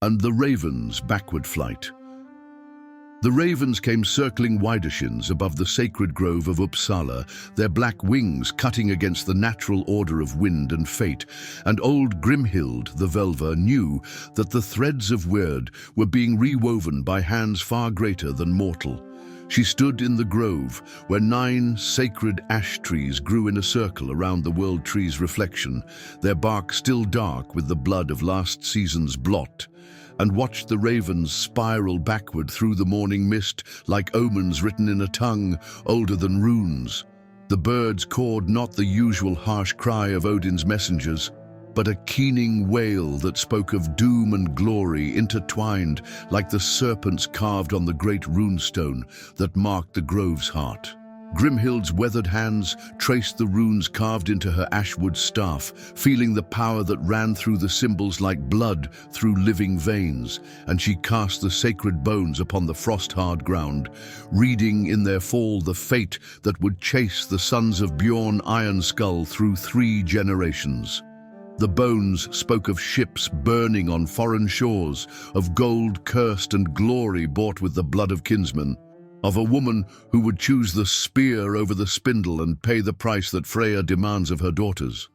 and the ravens' backward flight. The ravens came circling Widdershins above the sacred grove of Uppsala, their black wings cutting against the natural order of wind and fate, and old Grimhild, the Velva, knew that the threads of weird were being rewoven by hands far greater than mortal. She stood in the grove, where 9 sacred ash trees grew in a circle around the world tree's reflection, their bark still dark with the blood of last season's blot, and watched the ravens spiral backward through the morning mist like omens written in a tongue older than runes. The birds cawed not the usual harsh cry of Odin's messengers, but a keening wail that spoke of doom and glory intertwined like the serpents carved on the great runestone that marked the grove's heart. Grimhild's weathered hands traced the runes carved into her ashwood staff, feeling the power that ran through the symbols like blood through living veins, and she cast the sacred bones upon the frost-hard ground, reading in their fall the fate that would chase the sons of Bjorn Ironskull through 3 generations. The bones spoke of ships burning on foreign shores, of gold cursed and glory bought with the blood of kinsmen, of a woman who would choose the spear over the spindle and pay the price that Freya demands of her daughters.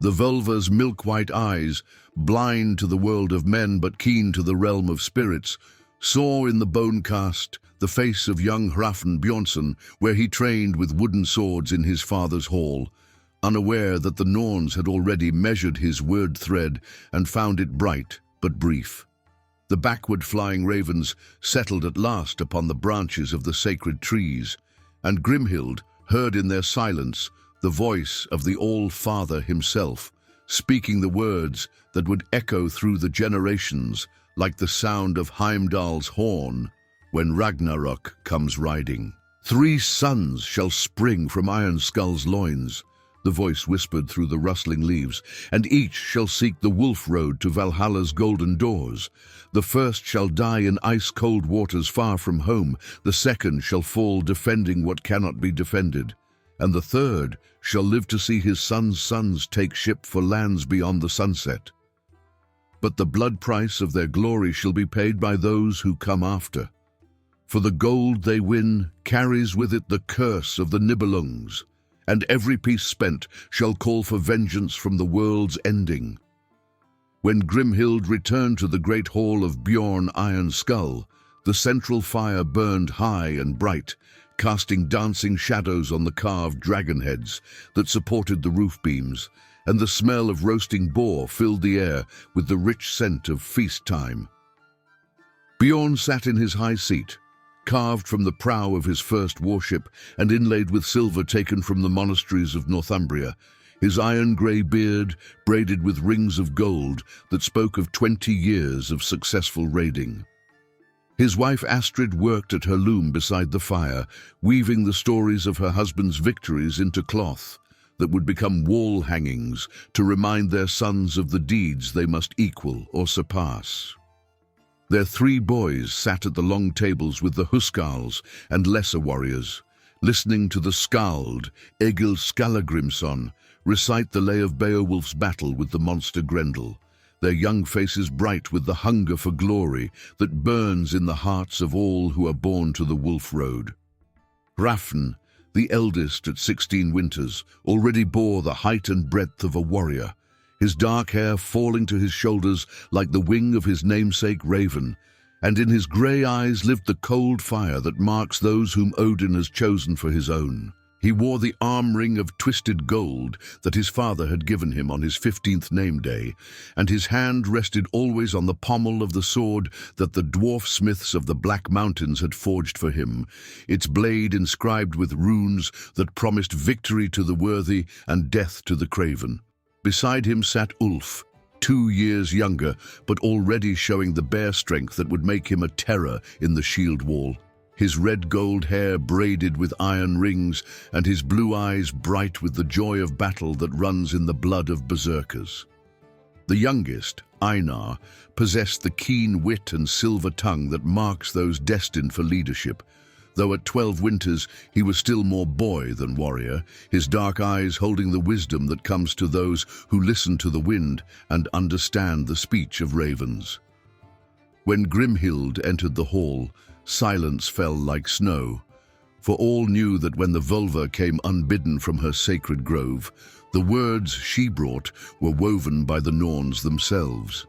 The Völva's milk-white eyes, blind to the world of men but keen to the realm of spirits, saw in the bone cast the face of young Hrafn Bjornsson, where he trained with wooden swords in his father's hall, unaware that the Norns had already measured his word thread and found it bright but brief. The backward-flying ravens settled at last upon the branches of the sacred trees, and Grimhild heard in their silence the voice of the All-Father himself, speaking the words that would echo through the generations like the sound of Heimdall's horn when Ragnarok comes riding. 3 sons shall spring from Ironskull's loins, the voice whispered through the rustling leaves, and each shall seek the wolf road to Valhalla's golden doors. The first shall die in ice-cold waters far from home, the second shall fall defending what cannot be defended, and the third shall live to see his sons' sons take ship for lands beyond the sunset. But the blood price of their glory shall be paid by those who come after, for the gold they win carries with it the curse of the Nibelungs, and every piece spent shall call for vengeance from the world's ending. When Grimhild returned to the great hall of Bjorn Ironskull, the central fire burned high and bright, casting dancing shadows on the carved dragon heads that supported the roof beams, and the smell of roasting boar filled the air with the rich scent of feast time. Bjorn sat in his high seat, carved from the prow of his first warship and inlaid with silver taken from the monasteries of Northumbria, his iron-grey beard braided with rings of gold that spoke of 20 years of successful raiding. His wife Astrid worked at her loom beside the fire, weaving the stories of her husband's victories into cloth that would become wall hangings to remind their sons of the deeds they must equal or surpass. Their 3 boys sat at the long tables with the Huskarls and lesser warriors, listening to the Skald, Egil Skallagrimsson, recite the lay of Beowulf's battle with the monster Grendel, their young faces bright with the hunger for glory that burns in the hearts of all who are born to the Wolf Road. Hrafn, the eldest at 16 winters, already bore the height and breadth of a warrior, his dark hair falling to his shoulders like the wing of his namesake raven, and in his grey eyes lived the cold fire that marks those whom Odin has chosen for his own. He wore the arm ring of twisted gold that his father had given him on his 15th name day, and his hand rested always on the pommel of the sword that the dwarf smiths of the Black Mountains had forged for him, its blade inscribed with runes that promised victory to the worthy and death to the craven. Beside him sat Ulf, 2 years younger, but already showing the bear strength that would make him a terror in the shield wall. His red-gold hair braided with iron rings, and his blue eyes bright with the joy of battle that runs in the blood of berserkers. The youngest, Einar, possessed the keen wit and silver tongue that marks those destined for leadership, though at 12 winters he was still more boy than warrior, his dark eyes holding the wisdom that comes to those who listen to the wind and understand the speech of ravens. When Grimhild entered the hall, silence fell like snow, for all knew that when the Völva came unbidden from her sacred grove, the words she brought were woven by the Norns themselves.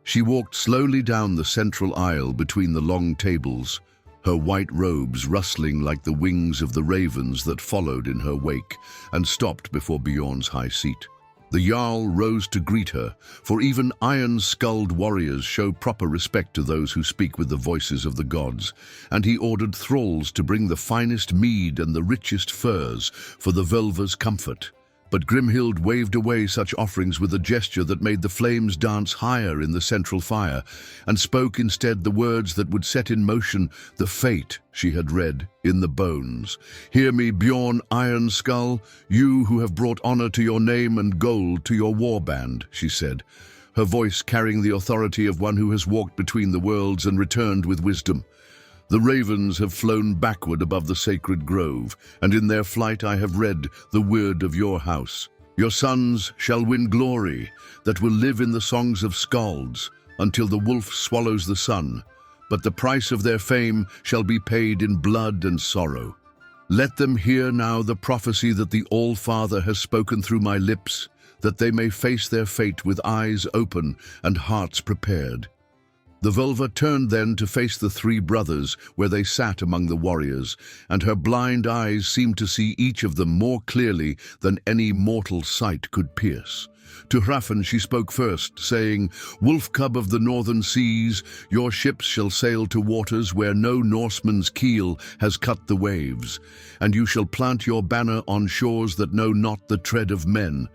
She walked slowly down the central aisle between the long tables, her white robes rustling like the wings of the ravens that followed in her wake, and stopped before Bjorn's high seat. The Jarl rose to greet her, for even iron-skulled warriors show proper respect to those who speak with the voices of the gods, and he ordered thralls to bring the finest mead and the richest furs for the Völva's comfort. But Grimhild waved away such offerings with a gesture that made the flames dance higher in the central fire, and spoke instead the words that would set in motion the fate she had read in the bones. "Hear me, Bjorn Iron Skull, you who have brought honor to your name and gold to your warband," she said, her voice carrying the authority of one who has walked between the worlds and returned with wisdom. "The ravens have flown backward above the sacred grove, and in their flight I have read the word of your house. Your sons shall win glory that will live in the songs of skalds until the wolf swallows the sun, but the price of their fame shall be paid in blood and sorrow. Let them hear now the prophecy that the All-Father has spoken through my lips, that they may face their fate with eyes open and hearts prepared." The Völva turned then to face the three brothers where they sat among the warriors, and her blind eyes seemed to see each of them more clearly than any mortal sight could pierce. To Hrafn she spoke first, saying, "Wolf cub of the northern seas, your ships shall sail to waters where no Norseman's keel has cut the waves, and you shall plant your banner on shores that know not the tread of men.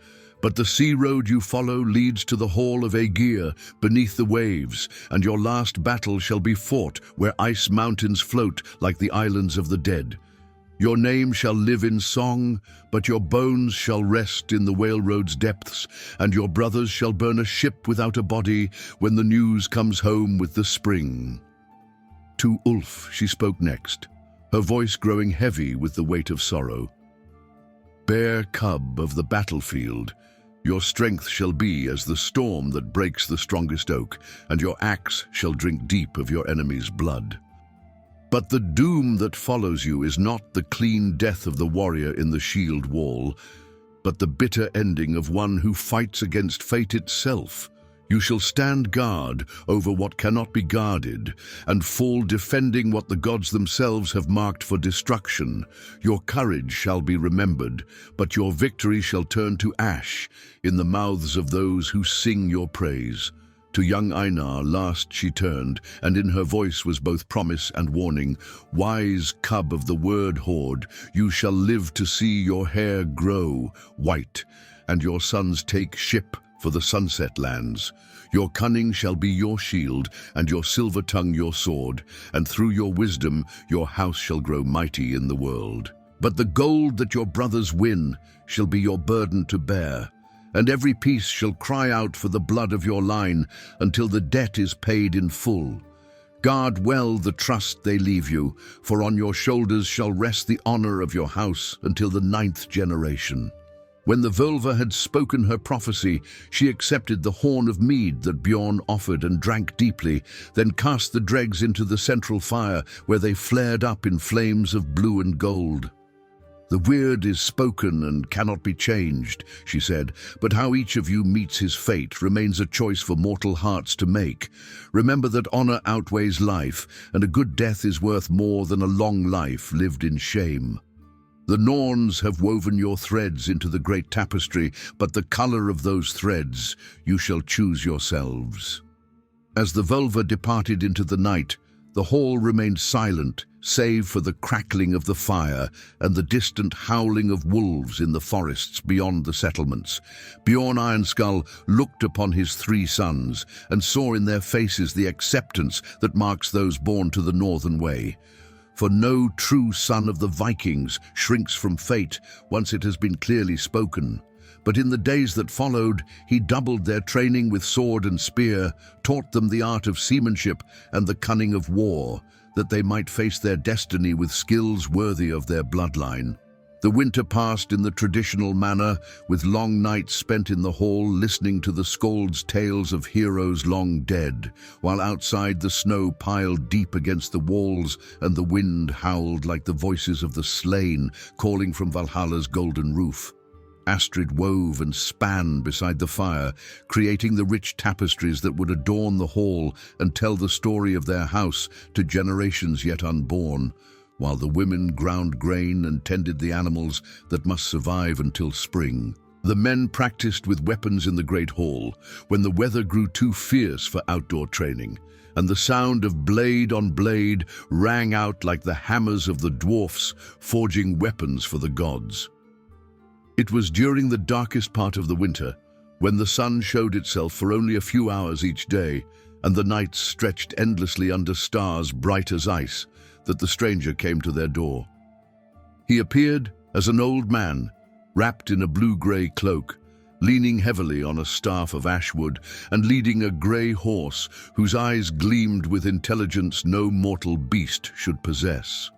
But the sea road you follow leads to the hall of Aegir beneath the waves, and your last battle shall be fought where ice mountains float like the islands of the dead. Your name shall live in song, but your bones shall rest in the whale-road's depths, and your brothers shall burn a ship without a body when the news comes home with the spring." To Ulf she spoke next, her voice growing heavy with the weight of sorrow. "Bear cub of the battlefield, your strength shall be as the storm that breaks the strongest oak, and your axe shall drink deep of your enemy's blood. But the doom that follows you is not the clean death of the warrior in the shield wall, but the bitter ending of one who fights against fate itself. You shall stand guard over what cannot be guarded, and fall defending what the gods themselves have marked for destruction. Your courage shall be remembered, but your victory shall turn to ash in the mouths of those who sing your praise." To young Einar last she turned, and in her voice was both promise and warning. "Wise cub of the word horde, you shall live to see your hair grow white, and your sons take ship for the sunset lands. Your cunning shall be your shield, and your silver tongue your sword, and through your wisdom your house shall grow mighty in the world. But the gold that your brothers win shall be your burden to bear, and every piece shall cry out for the blood of your line until the debt is paid in full. Guard well the trust they leave you, for on your shoulders shall rest the honor of your house until the 9th generation." When the Völva had spoken her prophecy, she accepted the horn of mead that Bjorn offered and drank deeply, then cast the dregs into the central fire, where they flared up in flames of blue and gold. "The word is spoken and cannot be changed," she said, "but how each of you meets his fate remains a choice for mortal hearts to make. Remember that honor outweighs life, and a good death is worth more than a long life lived in shame. The Norns have woven your threads into the great tapestry, but the color of those threads you shall choose yourselves." As the Völva departed into the night, the hall remained silent, save for the crackling of the fire and the distant howling of wolves in the forests beyond the settlements. Bjorn Ironskull looked upon his three sons and saw in their faces the acceptance that marks those born to the northern way. For no true son of the Vikings shrinks from fate once it has been clearly spoken. But in the days that followed, he doubled their training with sword and spear, taught them the art of seamanship and the cunning of war, that they might face their destiny with skills worthy of their bloodline. The winter passed in the traditional manner, with long nights spent in the hall listening to the skald's tales of heroes long dead, while outside the snow piled deep against the walls and the wind howled like the voices of the slain calling from Valhalla's golden roof. Astrid wove and span beside the fire, creating the rich tapestries that would adorn the hall and tell the story of their house to generations yet unborn, while the women ground grain and tended the animals that must survive until spring. The men practiced with weapons in the great hall when the weather grew too fierce for outdoor training, and the sound of blade on blade rang out like the hammers of the dwarfs forging weapons for the gods. It was during the darkest part of the winter, when the sun showed itself for only a few hours each day, and the nights stretched endlessly under stars bright as ice, that the stranger came to their door. He appeared as an old man, wrapped in a blue-grey cloak, leaning heavily on a staff of ashwood and leading a grey horse whose eyes gleamed with intelligence no mortal beast should possess.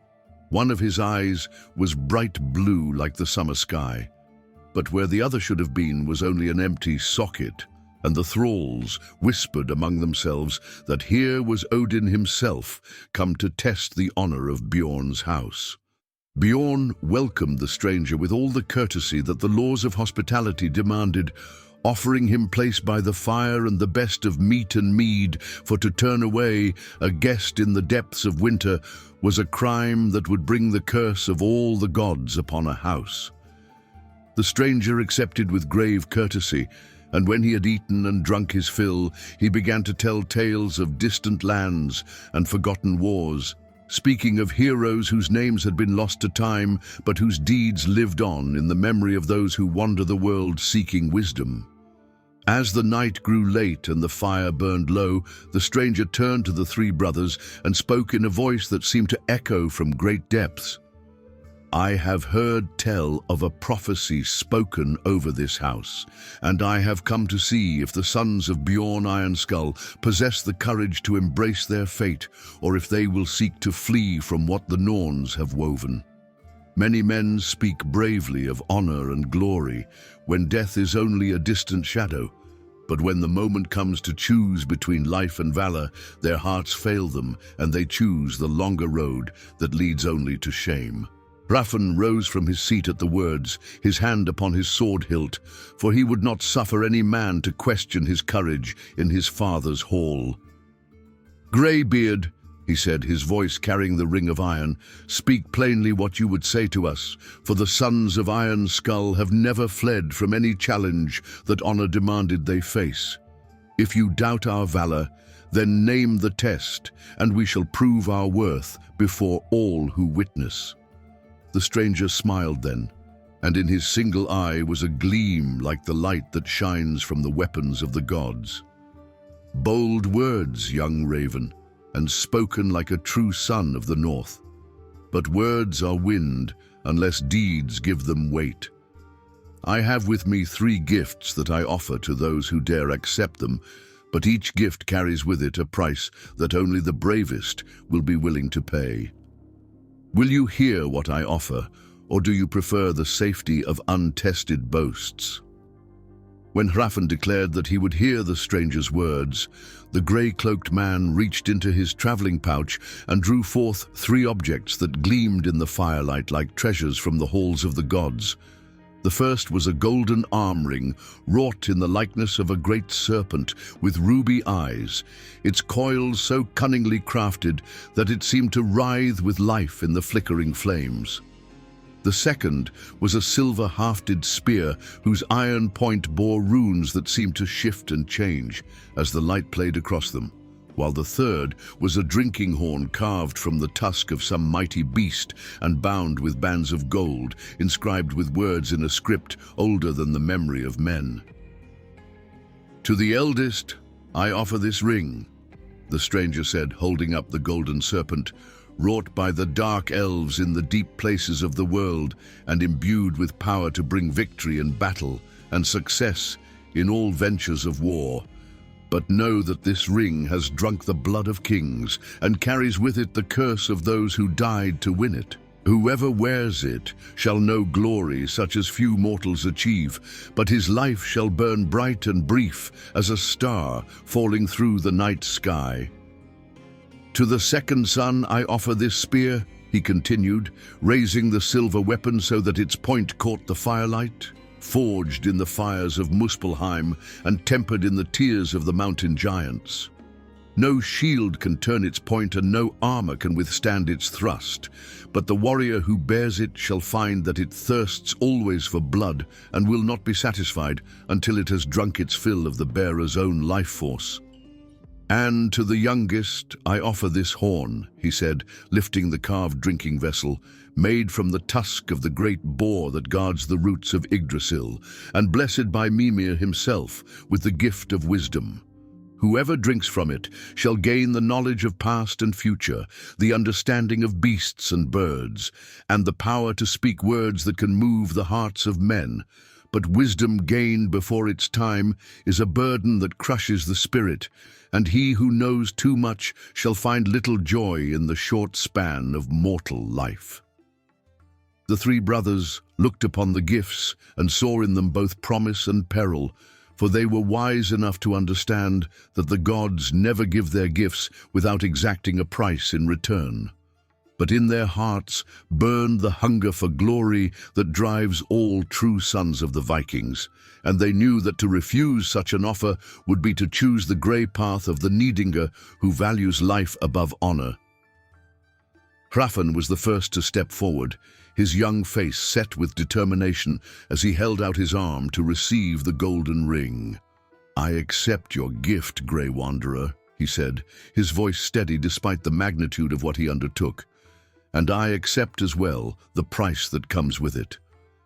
One of his eyes was bright blue like the summer sky, but where the other should have been was only an empty socket, and the thralls whispered among themselves that here was Odin himself come to test the honor of Bjorn's house. Bjorn welcomed the stranger with all the courtesy that the laws of hospitality demanded, offering him place by the fire and the best of meat and mead, for to turn away a guest in the depths of winter was a crime that would bring the curse of all the gods upon a house. The stranger accepted with grave courtesy, and when he had eaten and drunk his fill, he began to tell tales of distant lands and forgotten wars, speaking of heroes whose names had been lost to time, but whose deeds lived on in the memory of those who wander the world seeking wisdom. As the night grew late and the fire burned low, the stranger turned to the three brothers and spoke in a voice that seemed to echo from great depths. I have heard tell of a prophecy spoken over this house, and I have come to see if the sons of Bjorn Ironskull possess the courage to embrace their fate, or if they will seek to flee from what the Norns have woven. Many men speak bravely of honor and glory, when death is only a distant shadow, but when the moment comes to choose between life and valor, their hearts fail them, and they choose the longer road that leads only to shame. Hrafn rose from his seat at the words, his hand upon his sword hilt, for he would not suffer any man to question his courage in his father's hall. "Greybeard," he said, his voice carrying the ring of iron, "speak plainly what you would say to us, for the sons of Ironskull have never fled from any challenge that honor demanded they face. If you doubt our valor, then name the test, and we shall prove our worth before all who witness." The stranger smiled then, and in his single eye was a gleam like the light that shines from the weapons of the gods. "Bold words, young raven, and spoken like a true son of the north. But words are wind unless deeds give them weight. I have with me 3 gifts that I offer to those who dare accept them, but each gift carries with it a price that only the bravest will be willing to pay. Will you hear what I offer, or do you prefer the safety of untested boasts?" When Hrafn declared that he would hear the stranger's words, the grey-cloaked man reached into his traveling pouch and drew forth 3 objects that gleamed in the firelight like treasures from the halls of the gods. The first was a golden arm ring, wrought in the likeness of a great serpent with ruby eyes, its coils so cunningly crafted that it seemed to writhe with life in the flickering flames. The second was a silver-hafted spear whose iron point bore runes that seemed to shift and change as the light played across them, while the third was a drinking horn carved from the tusk of some mighty beast and bound with bands of gold, inscribed with words in a script older than the memory of men. "To the eldest, I offer this ring," the stranger said, holding up the golden serpent, wrought by the dark elves in the deep places of the world and imbued with power to bring victory in battle and success in all ventures of war. But know that this ring has drunk the blood of kings and carries with it the curse of those who died to win it. Whoever wears it shall know glory such as few mortals achieve, but his life shall burn bright and brief as a star falling through the night sky. To the second son I offer this spear, he continued, raising the silver weapon so that its point caught the firelight. Forged in the fires of Muspelheim and tempered in the tears of the mountain giants. No shield can turn its point and no armor can withstand its thrust, but the warrior who bears it shall find that it thirsts always for blood and will not be satisfied until it has drunk its fill of the bearer's own life force. And to the youngest I offer this horn, he said, lifting the carved drinking vessel, made from the tusk of the great boar that guards the roots of Yggdrasil, and blessed by Mimir himself with the gift of wisdom. Whoever drinks from it shall gain the knowledge of past and future, the understanding of beasts and birds, and the power to speak words that can move the hearts of men. But wisdom gained before its time is a burden that crushes the spirit, and he who knows too much shall find little joy in the short span of mortal life. The three brothers looked upon the gifts and saw in them both promise and peril, for they were wise enough to understand that the gods never give their gifts without exacting a price in return. But in their hearts burned the hunger for glory that drives all true sons of the Vikings, and they knew that to refuse such an offer would be to choose the grey path of the Nidinga who values life above honor. Hrafn was the first to step forward, his young face set with determination as he held out his arm to receive the golden ring. "I accept your gift, Grey Wanderer," he said, his voice steady despite the magnitude of what he undertook. "And I accept as well the price that comes with it.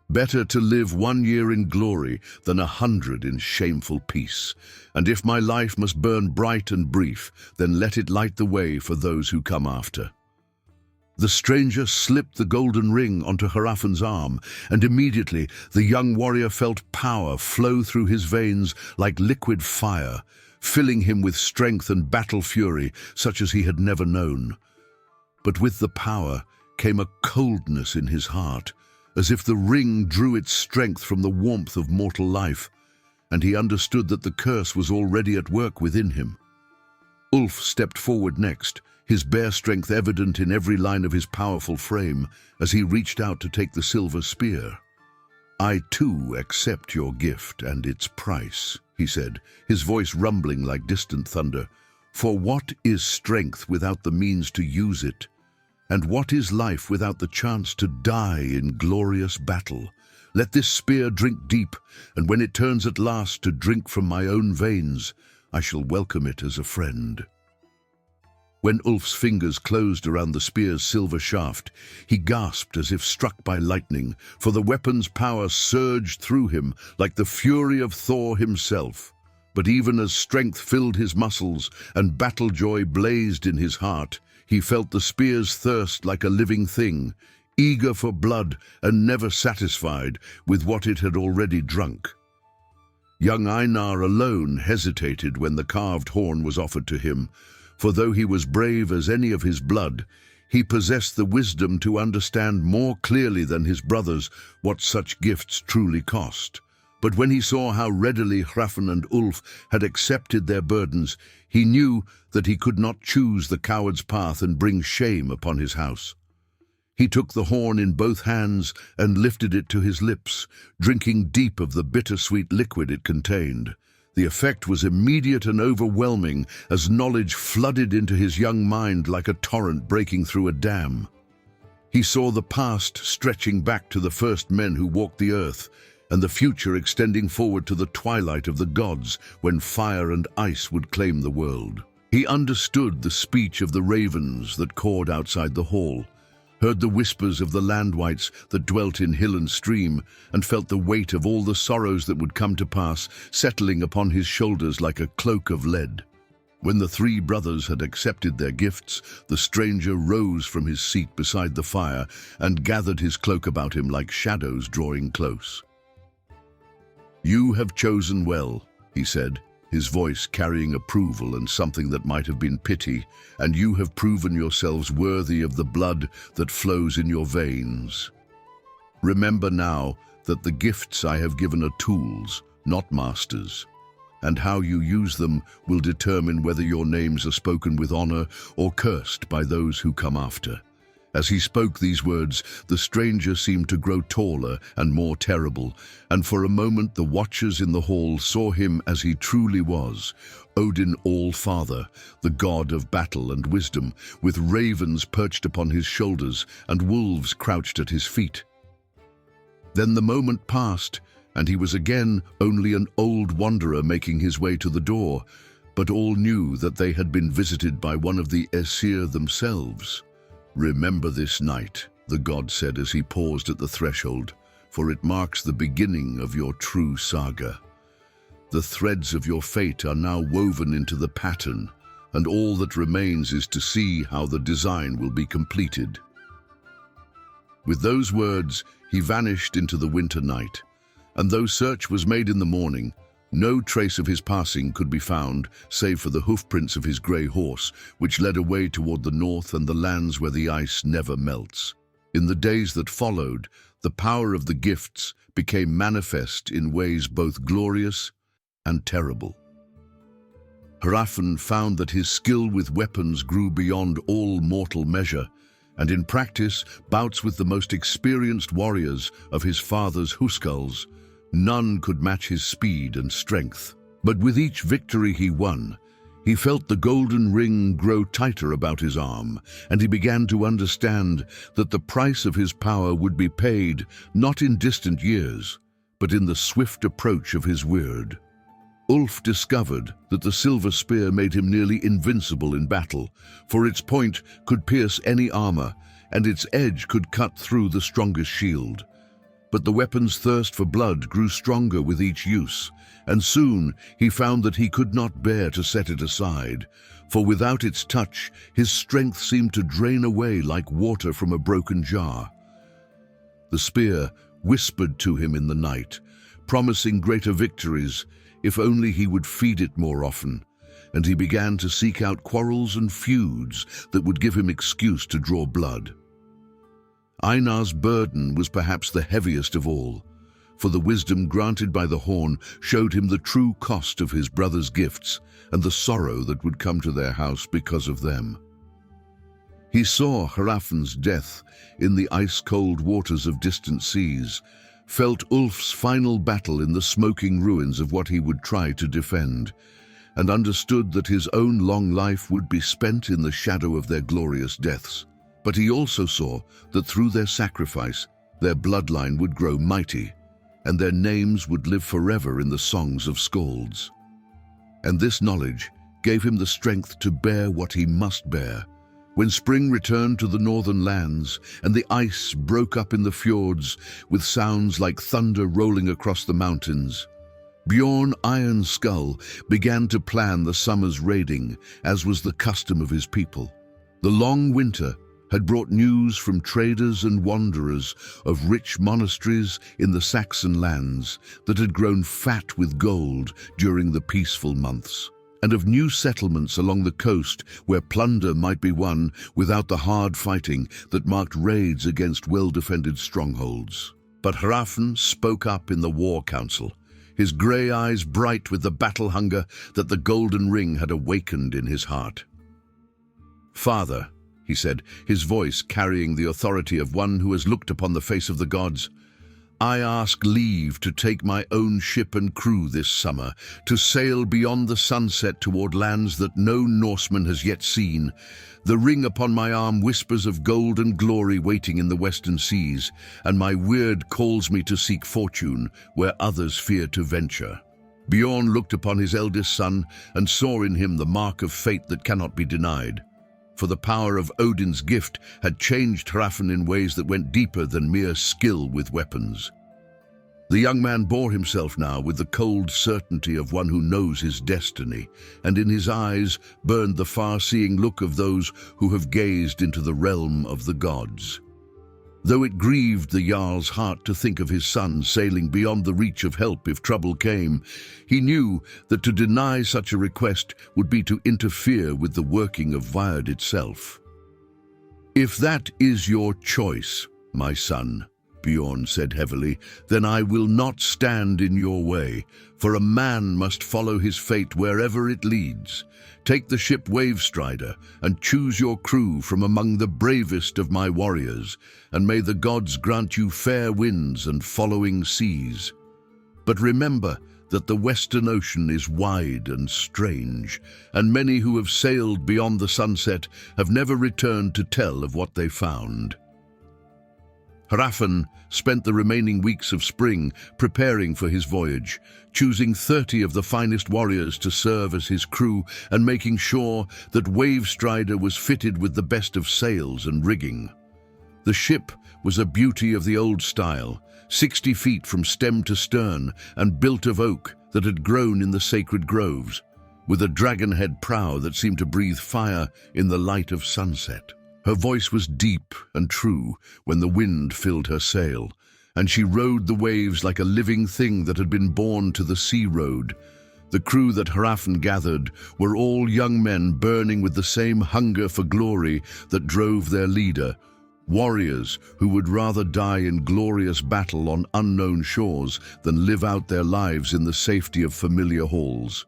Better to live 1 year in glory than 100 in shameful peace. And if my life must burn bright and brief, then let it light the way for those who come after." The stranger slipped the golden ring onto Hrafn's arm, and immediately the young warrior felt power flow through his veins like liquid fire, filling him with strength and battle fury such as he had never known. But with the power came a coldness in his heart, as if the ring drew its strength from the warmth of mortal life, and he understood that the curse was already at work within him. Ulf stepped forward next, his bare strength evident in every line of his powerful frame as he reached out to take the silver spear. "I too accept your gift and its price," he said, his voice rumbling like distant thunder. "For what is strength without the means to use it? And what is life without the chance to die in glorious battle? Let this spear drink deep, and when it turns at last to drink from my own veins, I shall welcome it as a friend." When Ulf's fingers closed around the spear's silver shaft, he gasped as if struck by lightning, for the weapon's power surged through him like the fury of Thor himself. But even as strength filled his muscles and battle joy blazed in his heart, he felt the spear's thirst like a living thing, eager for blood and never satisfied with what it had already drunk. Young Einar alone hesitated when the carved horn was offered to him, for though he was brave as any of his blood, he possessed the wisdom to understand more clearly than his brothers what such gifts truly cost. But when he saw how readily Hrafn and Ulf had accepted their burdens, he knew that he could not choose the coward's path and bring shame upon his house. He took the horn in both hands and lifted it to his lips, drinking deep of the bittersweet liquid it contained. The effect was immediate and overwhelming as knowledge flooded into his young mind like a torrent breaking through a dam. He saw the past stretching back to the first men who walked the earth, and the future extending forward to the twilight of the gods when fire and ice would claim the world. He understood the speech of the ravens that cawed outside the hall, heard the whispers of the landwights that dwelt in hill and stream, and felt the weight of all the sorrows that would come to pass settling upon his shoulders like a cloak of lead. When the three brothers had accepted their gifts, the stranger rose from his seat beside the fire and gathered his cloak about him like shadows drawing close. "You have chosen well," he said, his voice carrying approval and something that might have been pity, "and you have proven yourselves worthy of the blood that flows in your veins. Remember now that the gifts I have given are tools, not masters, and how you use them will determine whether your names are spoken with honor or cursed by those who come after." As he spoke these words, the stranger seemed to grow taller and more terrible, and for a moment the watchers in the hall saw him as he truly was, Odin All-Father, the god of battle and wisdom, with ravens perched upon his shoulders and wolves crouched at his feet. Then the moment passed, and he was again only an old wanderer making his way to the door, but all knew that they had been visited by one of the Aesir themselves. "Remember this night," the god said as he paused at the threshold, "for it marks the beginning of your true saga. The threads of your fate are now woven into the pattern, and all that remains is to see how the design will be completed." With those words, he vanished into the winter night, and though search was made in the morning, no trace of his passing could be found, save for the hoofprints of his grey horse, which led away toward the north and the lands where the ice never melts. In the days that followed, the power of the gifts became manifest in ways both glorious and terrible. Hrafn found that his skill with weapons grew beyond all mortal measure, and in practice, bouts with the most experienced warriors of his father's Huskarls, none could match his speed and strength. But with each victory he won, he felt the golden ring grow tighter about his arm, and he began to understand that the price of his power would be paid not in distant years, but in the swift approach of his weird. Ulf discovered that the silver spear made him nearly invincible in battle, for its point could pierce any armor, and its edge could cut through the strongest shield. But the weapon's thirst for blood grew stronger with each use, and soon he found that he could not bear to set it aside, for without its touch, his strength seemed to drain away like water from a broken jar. The spear whispered to him in the night, promising greater victories if only he would feed it more often, and he began to seek out quarrels and feuds that would give him excuse to draw blood. Einar's burden was perhaps the heaviest of all, for the wisdom granted by the horn showed him the true cost of his brother's gifts and the sorrow that would come to their house because of them. He saw Hrafn's death in the ice-cold waters of distant seas, felt Ulf's final battle in the smoking ruins of what he would try to defend, and understood that his own long life would be spent in the shadow of their glorious deaths. But he also saw that through their sacrifice, their bloodline would grow mighty, and their names would live forever in the songs of skalds. And this knowledge gave him the strength to bear what he must bear. When spring returned to the northern lands, and the ice broke up in the fjords with sounds like thunder rolling across the mountains, Bjorn Iron Skull began to plan the summer's raiding, as was the custom of his people. The long winter had brought news from traders and wanderers of rich monasteries in the Saxon lands that had grown fat with gold during the peaceful months, and of new settlements along the coast where plunder might be won without the hard fighting that marked raids against well-defended strongholds. But Hrafn spoke up in the war council, his grey eyes bright with the battle hunger that the golden ring had awakened in his heart. "Father," he said, his voice carrying the authority of one who has looked upon the face of the gods, "I ask leave to take my own ship and crew this summer, to sail beyond the sunset toward lands that no Norseman has yet seen. The ring upon my arm whispers of gold and glory waiting in the western seas, and my weird calls me to seek fortune where others fear to venture." Bjorn looked upon his eldest son and saw in him the mark of fate that cannot be denied. For the power of Odin's gift had changed Hrafn in ways that went deeper than mere skill with weapons. The young man bore himself now with the cold certainty of one who knows his destiny, and in his eyes burned the far-seeing look of those who have gazed into the realm of the gods. Though it grieved the Jarl's heart to think of his son sailing beyond the reach of help if trouble came, he knew that to deny such a request would be to interfere with the working of Vyrd itself. "If that is your choice, my son," Bjorn said heavily, "then I will not stand in your way, for a man must follow his fate wherever it leads. Take the ship Wavestrider and choose your crew from among the bravest of my warriors, and may the gods grant you fair winds and following seas. But remember that the Western Ocean is wide and strange, and many who have sailed beyond the sunset have never returned to tell of what they found." Hrafn spent the remaining weeks of spring preparing for his voyage, choosing 30 of the finest warriors to serve as his crew and making sure that Wavestrider was fitted with the best of sails and rigging. The ship was a beauty of the old style, 60 feet from stem to stern and built of oak that had grown in the sacred groves, with a dragonhead prow that seemed to breathe fire in the light of sunset. Her voice was deep and true when the wind filled her sail, and she rode the waves like a living thing that had been born to the sea road. The crew that Hrafn gathered were all young men burning with the same hunger for glory that drove their leader, warriors who would rather die in glorious battle on unknown shores than live out their lives in the safety of familiar halls.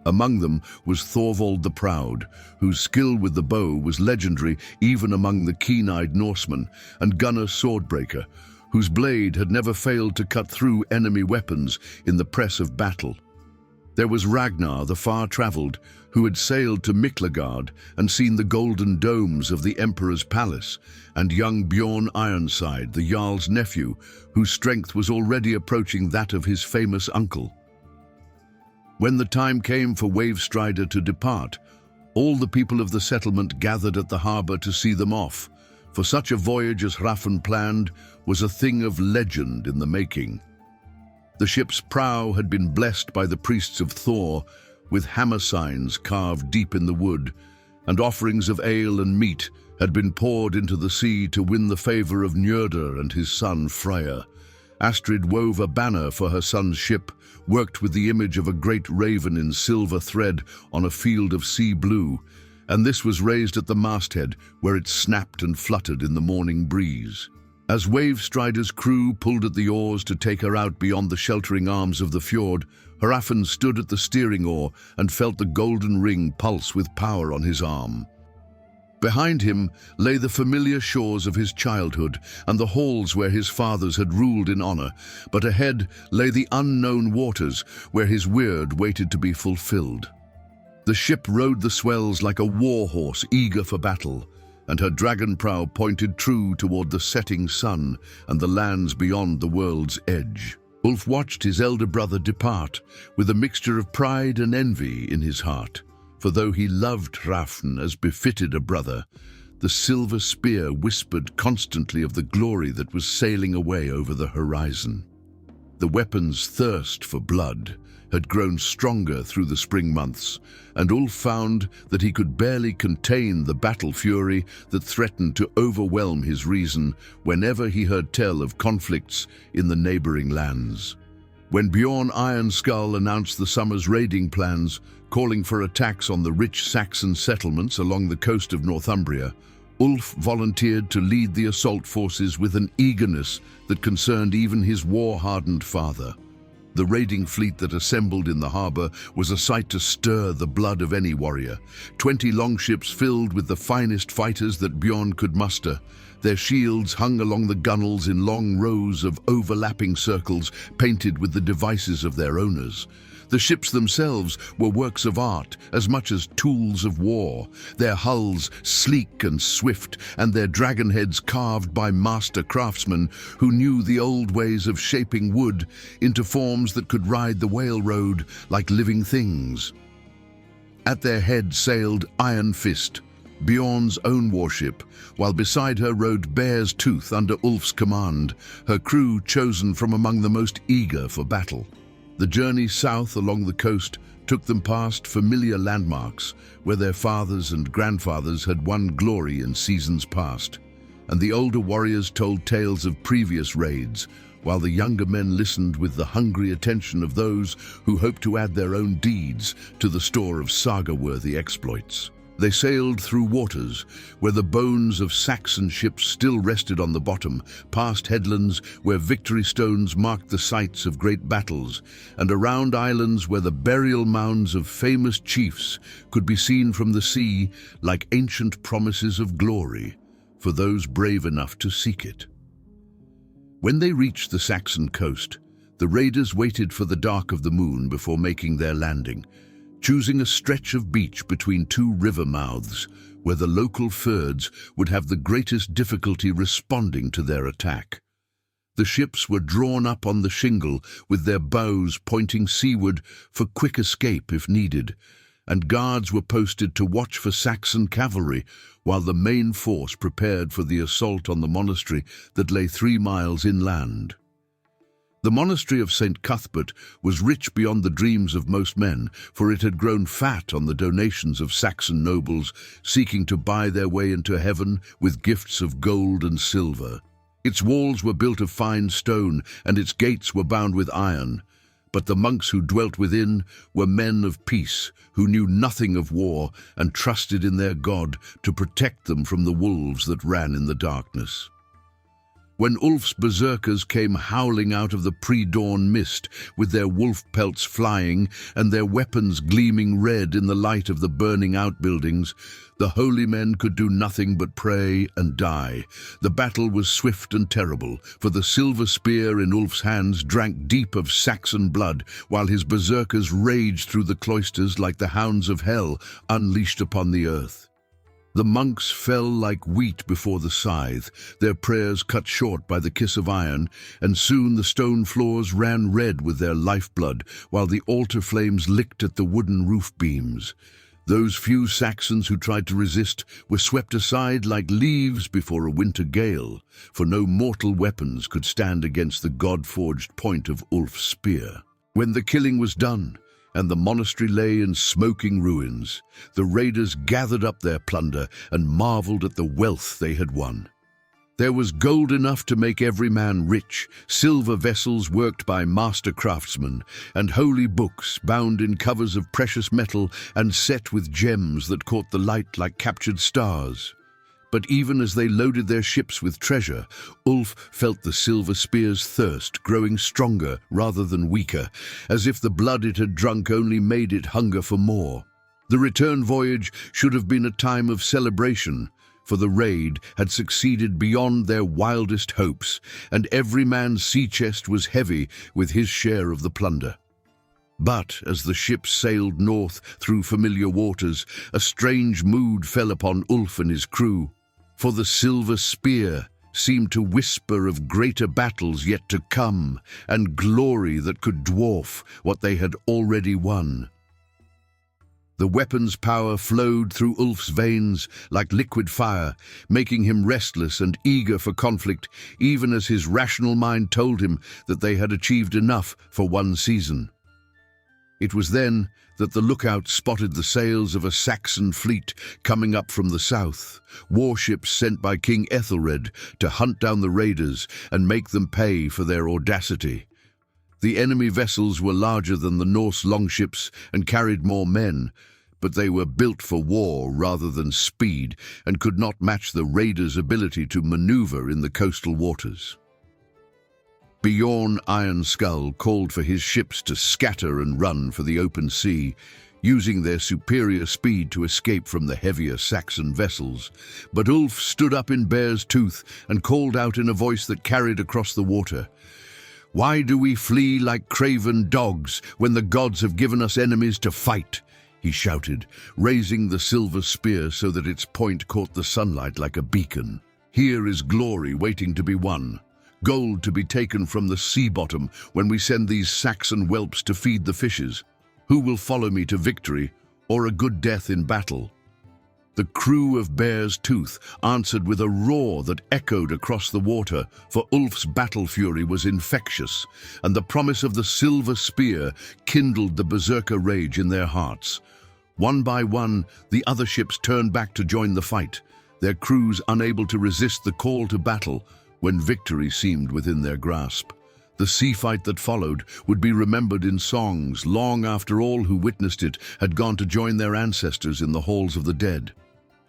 Among them was Thorvald the Proud, whose skill with the bow was legendary even among the keen-eyed Norsemen, and Gunnar Swordbreaker, whose blade had never failed to cut through enemy weapons in the press of battle. There was Ragnar the Far-Travelled, who had sailed to Miklagard and seen the golden domes of the Emperor's palace, and young Bjorn Ironside, the Jarl's nephew, whose strength was already approaching that of his famous uncle. When the time came for Wavestrider to depart, all the people of the settlement gathered at the harbour to see them off, for such a voyage as Hrafn planned was a thing of legend in the making. The ship's prow had been blessed by the priests of Thor, with hammer signs carved deep in the wood, and offerings of ale and meat had been poured into the sea to win the favour of Njörður and his son Freyr. Astrid wove a banner for her son's ship, worked with the image of a great raven in silver thread on a field of sea blue, and this was raised at the masthead, where it snapped and fluttered in the morning breeze. As Wavestrider's crew pulled at the oars to take her out beyond the sheltering arms of the fjord, Hrafn stood at the steering oar and felt the golden ring pulse with power on his arm. Behind him lay the familiar shores of his childhood and the halls where his fathers had ruled in honor, but ahead lay the unknown waters where his weird waited to be fulfilled. The ship rode the swells like a war horse eager for battle, and her dragon prow pointed true toward the setting sun and the lands beyond the world's edge. Ulf watched his elder brother depart with a mixture of pride and envy in his heart. For though he loved Hrafn as befitted a brother, the silver spear whispered constantly of the glory that was sailing away over the horizon. The weapon's thirst for blood had grown stronger through the spring months, and Ulf found that he could barely contain the battle fury that threatened to overwhelm his reason whenever he heard tell of conflicts in the neighboring lands. When Bjorn Ironskull announced the summer's raiding plans, calling for attacks on the rich Saxon settlements along the coast of Northumbria, Ulf volunteered to lead the assault forces with an eagerness that concerned even his war-hardened father. The raiding fleet that assembled in the harbour was a sight to stir the blood of any warrior. 20 longships filled with the finest fighters that Bjorn could muster. Their shields hung along the gunwales in long rows of overlapping circles painted with the devices of their owners. The ships themselves were works of art as much as tools of war, their hulls sleek and swift, and their dragon heads carved by master craftsmen who knew the old ways of shaping wood into forms that could ride the whale road like living things. At their head sailed Iron Fist, Bjorn's own warship, while beside her rode Bear's Tooth under Ulf's command, her crew chosen from among the most eager for battle. The journey south along the coast took them past familiar landmarks where their fathers and grandfathers had won glory in seasons past. and the older warriors told tales of previous raids, while the younger men listened with the hungry attention of those who hoped to add their own deeds to the store of saga-worthy exploits. They sailed through waters where the bones of Saxon ships still rested on the bottom, past headlands where victory stones marked the sites of great battles, and around islands where the burial mounds of famous chiefs could be seen from the sea like ancient promises of glory for those brave enough to seek it. When they reached the Saxon coast, the raiders waited for the dark of the moon before making their landing, choosing a stretch of beach between two river mouths where the local Fyrds would have the greatest difficulty responding to their attack. The ships were drawn up on the shingle with their bows pointing seaward for quick escape if needed, and guards were posted to watch for Saxon cavalry while the main force prepared for the assault on the monastery that lay 3 miles inland. The monastery of St. Cuthbert was rich beyond the dreams of most men, for it had grown fat on the donations of Saxon nobles seeking to buy their way into heaven with gifts of gold and silver. Its walls were built of fine stone, and its gates were bound with iron. But the monks who dwelt within were men of peace, who knew nothing of war and trusted in their God to protect them from the wolves that ran in the darkness. When Ulf's berserkers came howling out of the pre-dawn mist, with their wolf pelts flying and their weapons gleaming red in the light of the burning outbuildings, the holy men could do nothing but pray and die. The battle was swift and terrible, for the silver spear in Ulf's hands drank deep of Saxon blood, while his berserkers raged through the cloisters like the hounds of hell unleashed upon the earth. The monks fell like wheat before the scythe, their prayers cut short by the kiss of iron, and soon the stone floors ran red with their lifeblood, while the altar flames licked at the wooden roof beams. Those few Saxons who tried to resist were swept aside like leaves before a winter gale, for no mortal weapons could stand against the god-forged point of Ulf's spear. When the killing was done, and the monastery lay in smoking ruins, the raiders gathered up their plunder and marveled at the wealth they had won. There was gold enough to make every man rich, silver vessels worked by master craftsmen, and holy books bound in covers of precious metal and set with gems that caught the light like captured stars. But even as they loaded their ships with treasure, Ulf felt the silver spear's thirst growing stronger rather than weaker, as if the blood it had drunk only made it hunger for more. The return voyage should have been a time of celebration, for the raid had succeeded beyond their wildest hopes, and every man's sea chest was heavy with his share of the plunder. But as the ships sailed north through familiar waters, a strange mood fell upon Ulf and his crew. For the silver spear seemed to whisper of greater battles yet to come, and glory that could dwarf what they had already won. The weapon's power flowed through Ulf's veins like liquid fire, making him restless and eager for conflict, even as his rational mind told him that they had achieved enough for one season. It was then that the lookout spotted the sails of a Saxon fleet coming up from the south, warships sent by King Ethelred to hunt down the raiders and make them pay for their audacity. The enemy vessels were larger than the Norse longships and carried more men, but they were built for war rather than speed and could not match the raiders' ability to maneuver in the coastal waters. Bjorn Iron Skull called for his ships to scatter and run for the open sea, using their superior speed to escape from the heavier Saxon vessels. But Ulf stood up in Bear's Tooth and called out in a voice that carried across the water, "Why do we flee like craven dogs when the gods have given us enemies to fight?" he shouted, raising the silver spear so that its point caught the sunlight like a beacon. "Here is glory waiting to be won. Gold to be taken from the sea bottom when we send these Saxon whelps to feed the fishes. Who will follow me to victory or a good death in battle?" The crew of Bear's Tooth answered with a roar that echoed across the water, for Ulf's battle fury was infectious, and the promise of the silver spear kindled the berserker rage in their hearts. One by one, the other ships turned back to join the fight, their crews unable to resist the call to battle when victory seemed within their grasp. The sea fight that followed would be remembered in songs long after all who witnessed it had gone to join their ancestors in the halls of the dead.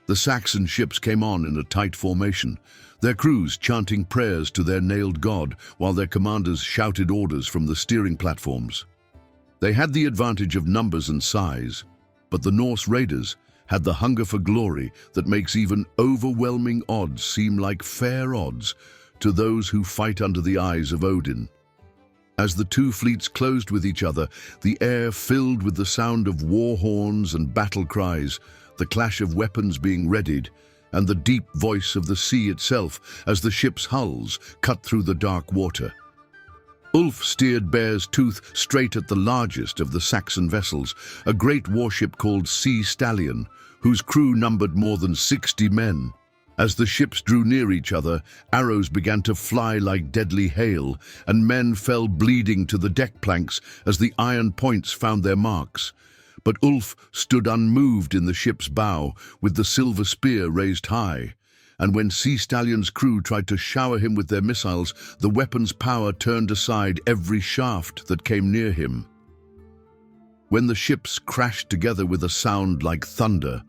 The Saxon ships came on in a tight formation, their crews chanting prayers to their nailed god while their commanders shouted orders from the steering platforms. They had the advantage of numbers and size, but the Norse raiders had the hunger for glory that makes even overwhelming odds seem like fair odds to those who fight under the eyes of Odin. As the two fleets closed with each other, the air filled with the sound of war horns and battle cries, the clash of weapons being readied, and the deep voice of the sea itself as the ship's hulls cut through the dark water. Ulf steered Bear's Tooth straight at the largest of the Saxon vessels, a great warship called Sea Stallion, whose crew numbered more than 60 men. As the ships drew near each other, arrows began to fly like deadly hail, and men fell bleeding to the deck planks as the iron points found their marks. But Ulf stood unmoved in the ship's bow, with the silver spear raised high. And when Sea Stallion's crew tried to shower him with their missiles, the weapon's power turned aside every shaft that came near him. When the ships crashed together with a sound like thunder,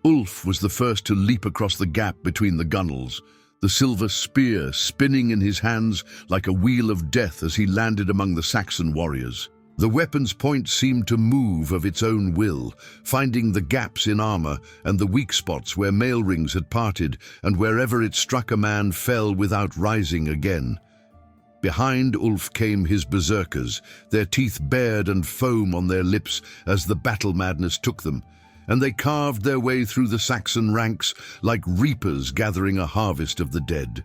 Ulf was the first to leap across the gap between the gunwales, the silver spear spinning in his hands like a wheel of death as he landed among the Saxon warriors. The weapon's point seemed to move of its own will, finding the gaps in armor and the weak spots where mail rings had parted, and wherever it struck a man fell without rising again. Behind Ulf came his berserkers, their teeth bared and foam on their lips as the battle madness took them, and they carved their way through the Saxon ranks like reapers gathering a harvest of the dead.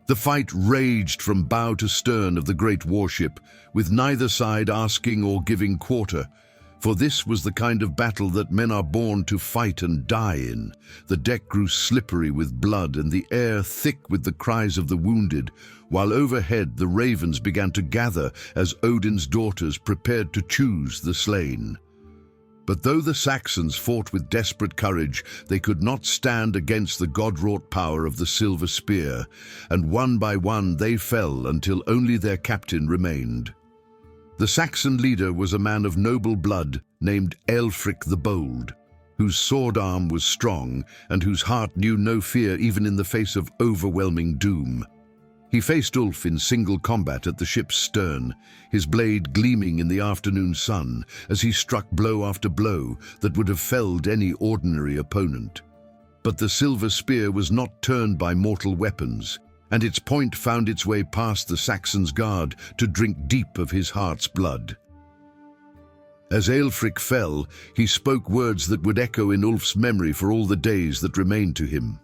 The fight raged from bow to stern of the great warship, with neither side asking or giving quarter, for this was the kind of battle that men are born to fight and die in. The deck grew slippery with blood and the air thick with the cries of the wounded, while overhead the ravens began to gather as Odin's daughters prepared to choose the slain. But though the Saxons fought with desperate courage, they could not stand against the god-wrought power of the silver spear, and one by one they fell until only their captain remained. The Saxon leader was a man of noble blood named Aelfric the Bold, whose sword arm was strong and whose heart knew no fear even in the face of overwhelming doom. He faced Ulf in single combat at the ship's stern, his blade gleaming in the afternoon sun as he struck blow after blow that would have felled any ordinary opponent. But the silver spear was not turned by mortal weapons, and its point found its way past the Saxon's guard to drink deep of his heart's blood. As Aelfric fell, he spoke words that would echo in Ulf's memory for all the days that remained to him.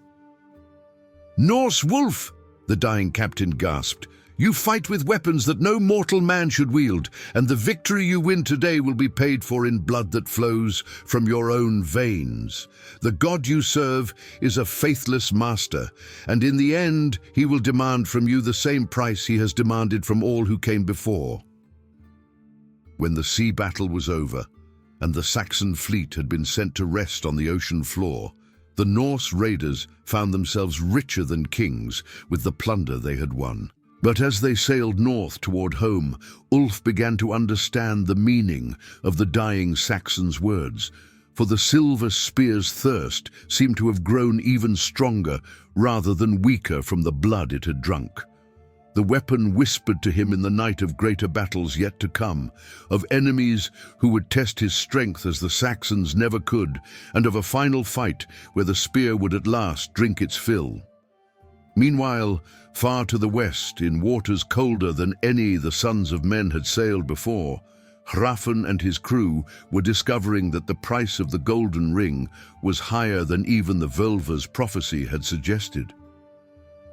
"Norse wolf!" the dying captain gasped. "You fight with weapons that no mortal man should wield, and the victory you win today will be paid for in blood that flows from your own veins. The god you serve is a faithless master, and in the end he will demand from you the same price he has demanded from all who came before." When the sea battle was over, and the Saxon fleet had been sent to rest on the ocean floor, the Norse raiders found themselves richer than kings with the plunder they had won. But as they sailed north toward home, Ulf began to understand the meaning of the dying Saxon's words, for the silver spear's thirst seemed to have grown even stronger rather than weaker from the blood it had drunk. The weapon whispered to him in the night of greater battles yet to come, of enemies who would test his strength as the Saxons never could, and of a final fight where the spear would at last drink its fill. Meanwhile, far to the west, in waters colder than any the sons of men had sailed before, Hrafn and his crew were discovering that the price of the golden ring was higher than even the Völva's prophecy had suggested.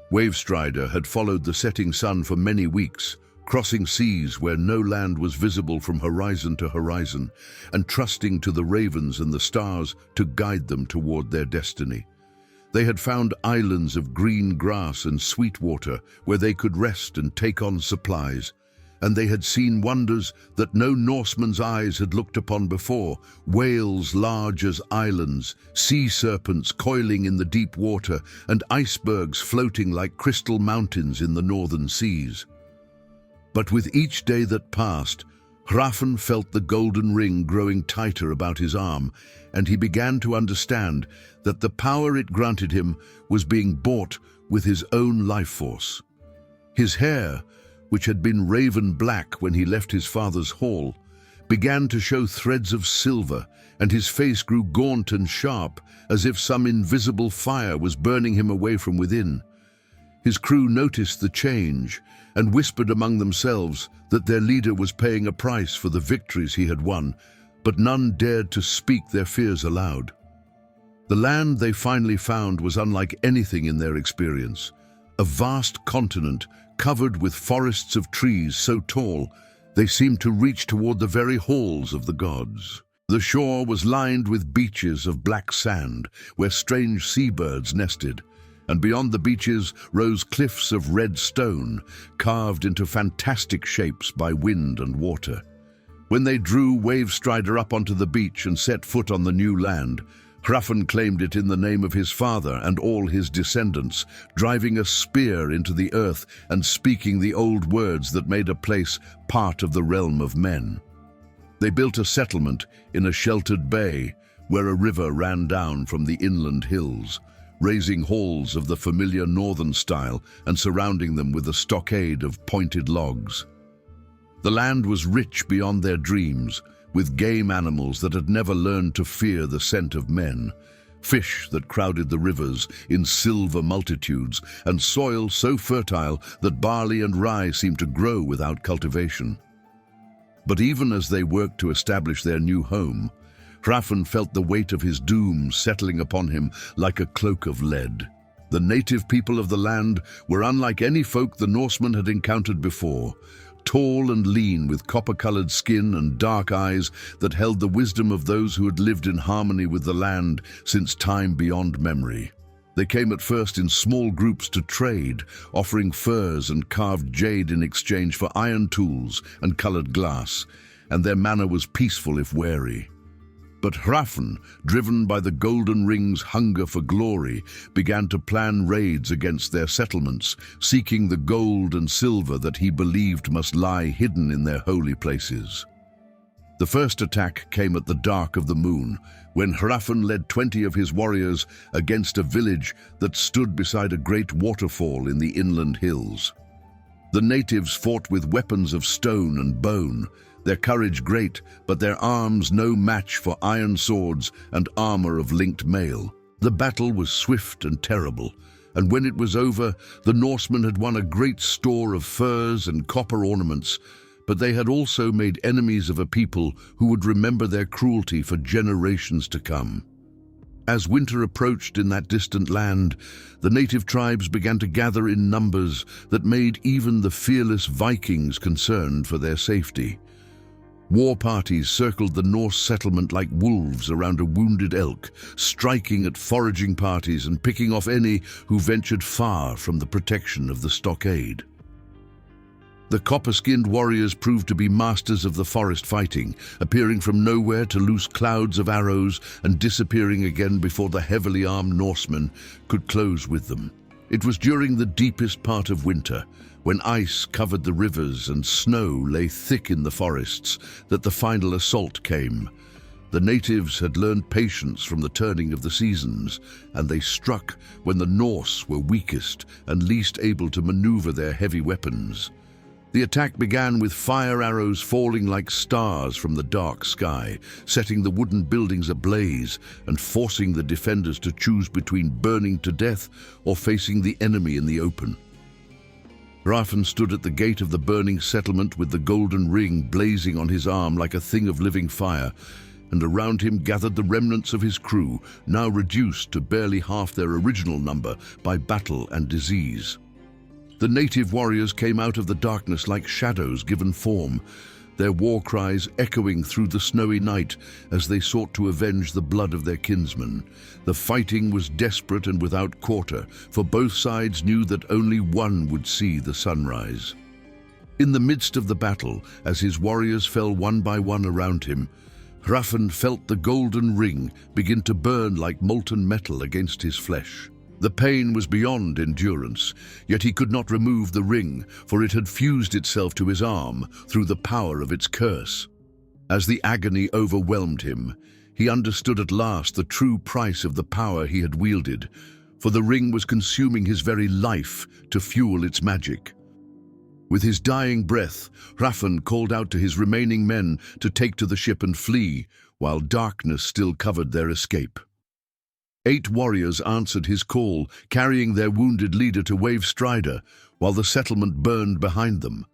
Wavestrider had followed the setting sun for many weeks, crossing seas where no land was visible from horizon to horizon, and trusting to the ravens and the stars to guide them toward their destiny. They had found islands of green grass and sweet water where they could rest and take on supplies, and they had seen wonders that no Norseman's eyes had looked upon before: whales large as islands, sea serpents coiling in the deep water, and icebergs floating like crystal mountains in the northern seas. But with each day that passed, Hrafn felt the golden ring growing tighter about his arm, and he began to understand that the power it granted him was being bought with his own life force. His hair, which had been raven black when he left his father's hall, began to show threads of silver, and his face grew gaunt and sharp, as if some invisible fire was burning him away from within. His crew noticed the change and whispered among themselves that their leader was paying a price for the victories he had won, but none dared to speak their fears aloud. The land they finally found was unlike anything in their experience: a vast continent covered with forests of trees so tall they seemed to reach toward the very halls of the gods. The shore was lined with beaches of black sand where strange seabirds nested, and beyond the beaches rose cliffs of red stone, carved into fantastic shapes by wind and water. When they drew Wavestrider up onto the beach and set foot on the new land, Hrafn claimed it in the name of his father and all his descendants, driving a spear into the earth and speaking the old words that made a place part of the realm of men. They built a settlement in a sheltered bay where a river ran down from the inland hills, raising halls of the familiar northern style and surrounding them with a stockade of pointed logs. The land was rich beyond their dreams, with game animals that had never learned to fear the scent of men, fish that crowded the rivers in silver multitudes, and soil so fertile that barley and rye seemed to grow without cultivation. But even as they worked to establish their new home, Hrafn felt the weight of his doom settling upon him like a cloak of lead. The native people of the land were unlike any folk the Norsemen had encountered before, tall and lean with copper-colored skin and dark eyes that held the wisdom of those who had lived in harmony with the land since time beyond memory. They came at first in small groups to trade, offering furs and carved jade in exchange for iron tools and colored glass, and their manner was peaceful if wary. But Hrafn, driven by the Golden Ring's hunger for glory, began to plan raids against their settlements, seeking the gold and silver that he believed must lie hidden in their holy places. The first attack came at the dark of the moon, when Hrafn led 20 of his warriors against a village that stood beside a great waterfall in the inland hills. The natives fought with weapons of stone and bone, their courage great, but their arms no match for iron swords and armor of linked mail. The battle was swift and terrible, and when it was over, the Norsemen had won a great store of furs and copper ornaments, but they had also made enemies of a people who would remember their cruelty for generations to come. As winter approached in that distant land, the native tribes began to gather in numbers that made even the fearless Vikings concerned for their safety. War parties circled the Norse settlement like wolves around a wounded elk, striking at foraging parties and picking off any who ventured far from the protection of the stockade. The copper-skinned warriors proved to be masters of the forest fighting, appearing from nowhere to loose clouds of arrows and disappearing again before the heavily armed Norsemen could close with them. It was during the deepest part of winter, when ice covered the rivers and snow lay thick in the forests, that the final assault came. The natives had learned patience from the turning of the seasons, and they struck when the Norse were weakest and least able to maneuver their heavy weapons. The attack began with fire arrows falling like stars from the dark sky, setting the wooden buildings ablaze and forcing the defenders to choose between burning to death or facing the enemy in the open. Hrafn stood at the gate of the burning settlement with the golden ring blazing on his arm like a thing of living fire, and around him gathered the remnants of his crew, now reduced to barely half their original number by battle and disease. The native warriors came out of the darkness like shadows given form, their war cries echoing through the snowy night as they sought to avenge the blood of their kinsmen. The fighting was desperate and without quarter, for both sides knew that only one would see the sunrise. In the midst of the battle, as his warriors fell one by one around him, Hrafn felt the golden ring begin to burn like molten metal against his flesh. The pain was beyond endurance, yet he could not remove the ring, for it had fused itself to his arm through the power of its curse. As the agony overwhelmed him, he understood at last the true price of the power he had wielded, for the ring was consuming his very life to fuel its magic. With his dying breath, Hrafn called out to his remaining men to take to the ship and flee, while darkness still covered their escape. 8 warriors answered his call, carrying their wounded leader to Wavestrider, while the settlement burned behind them.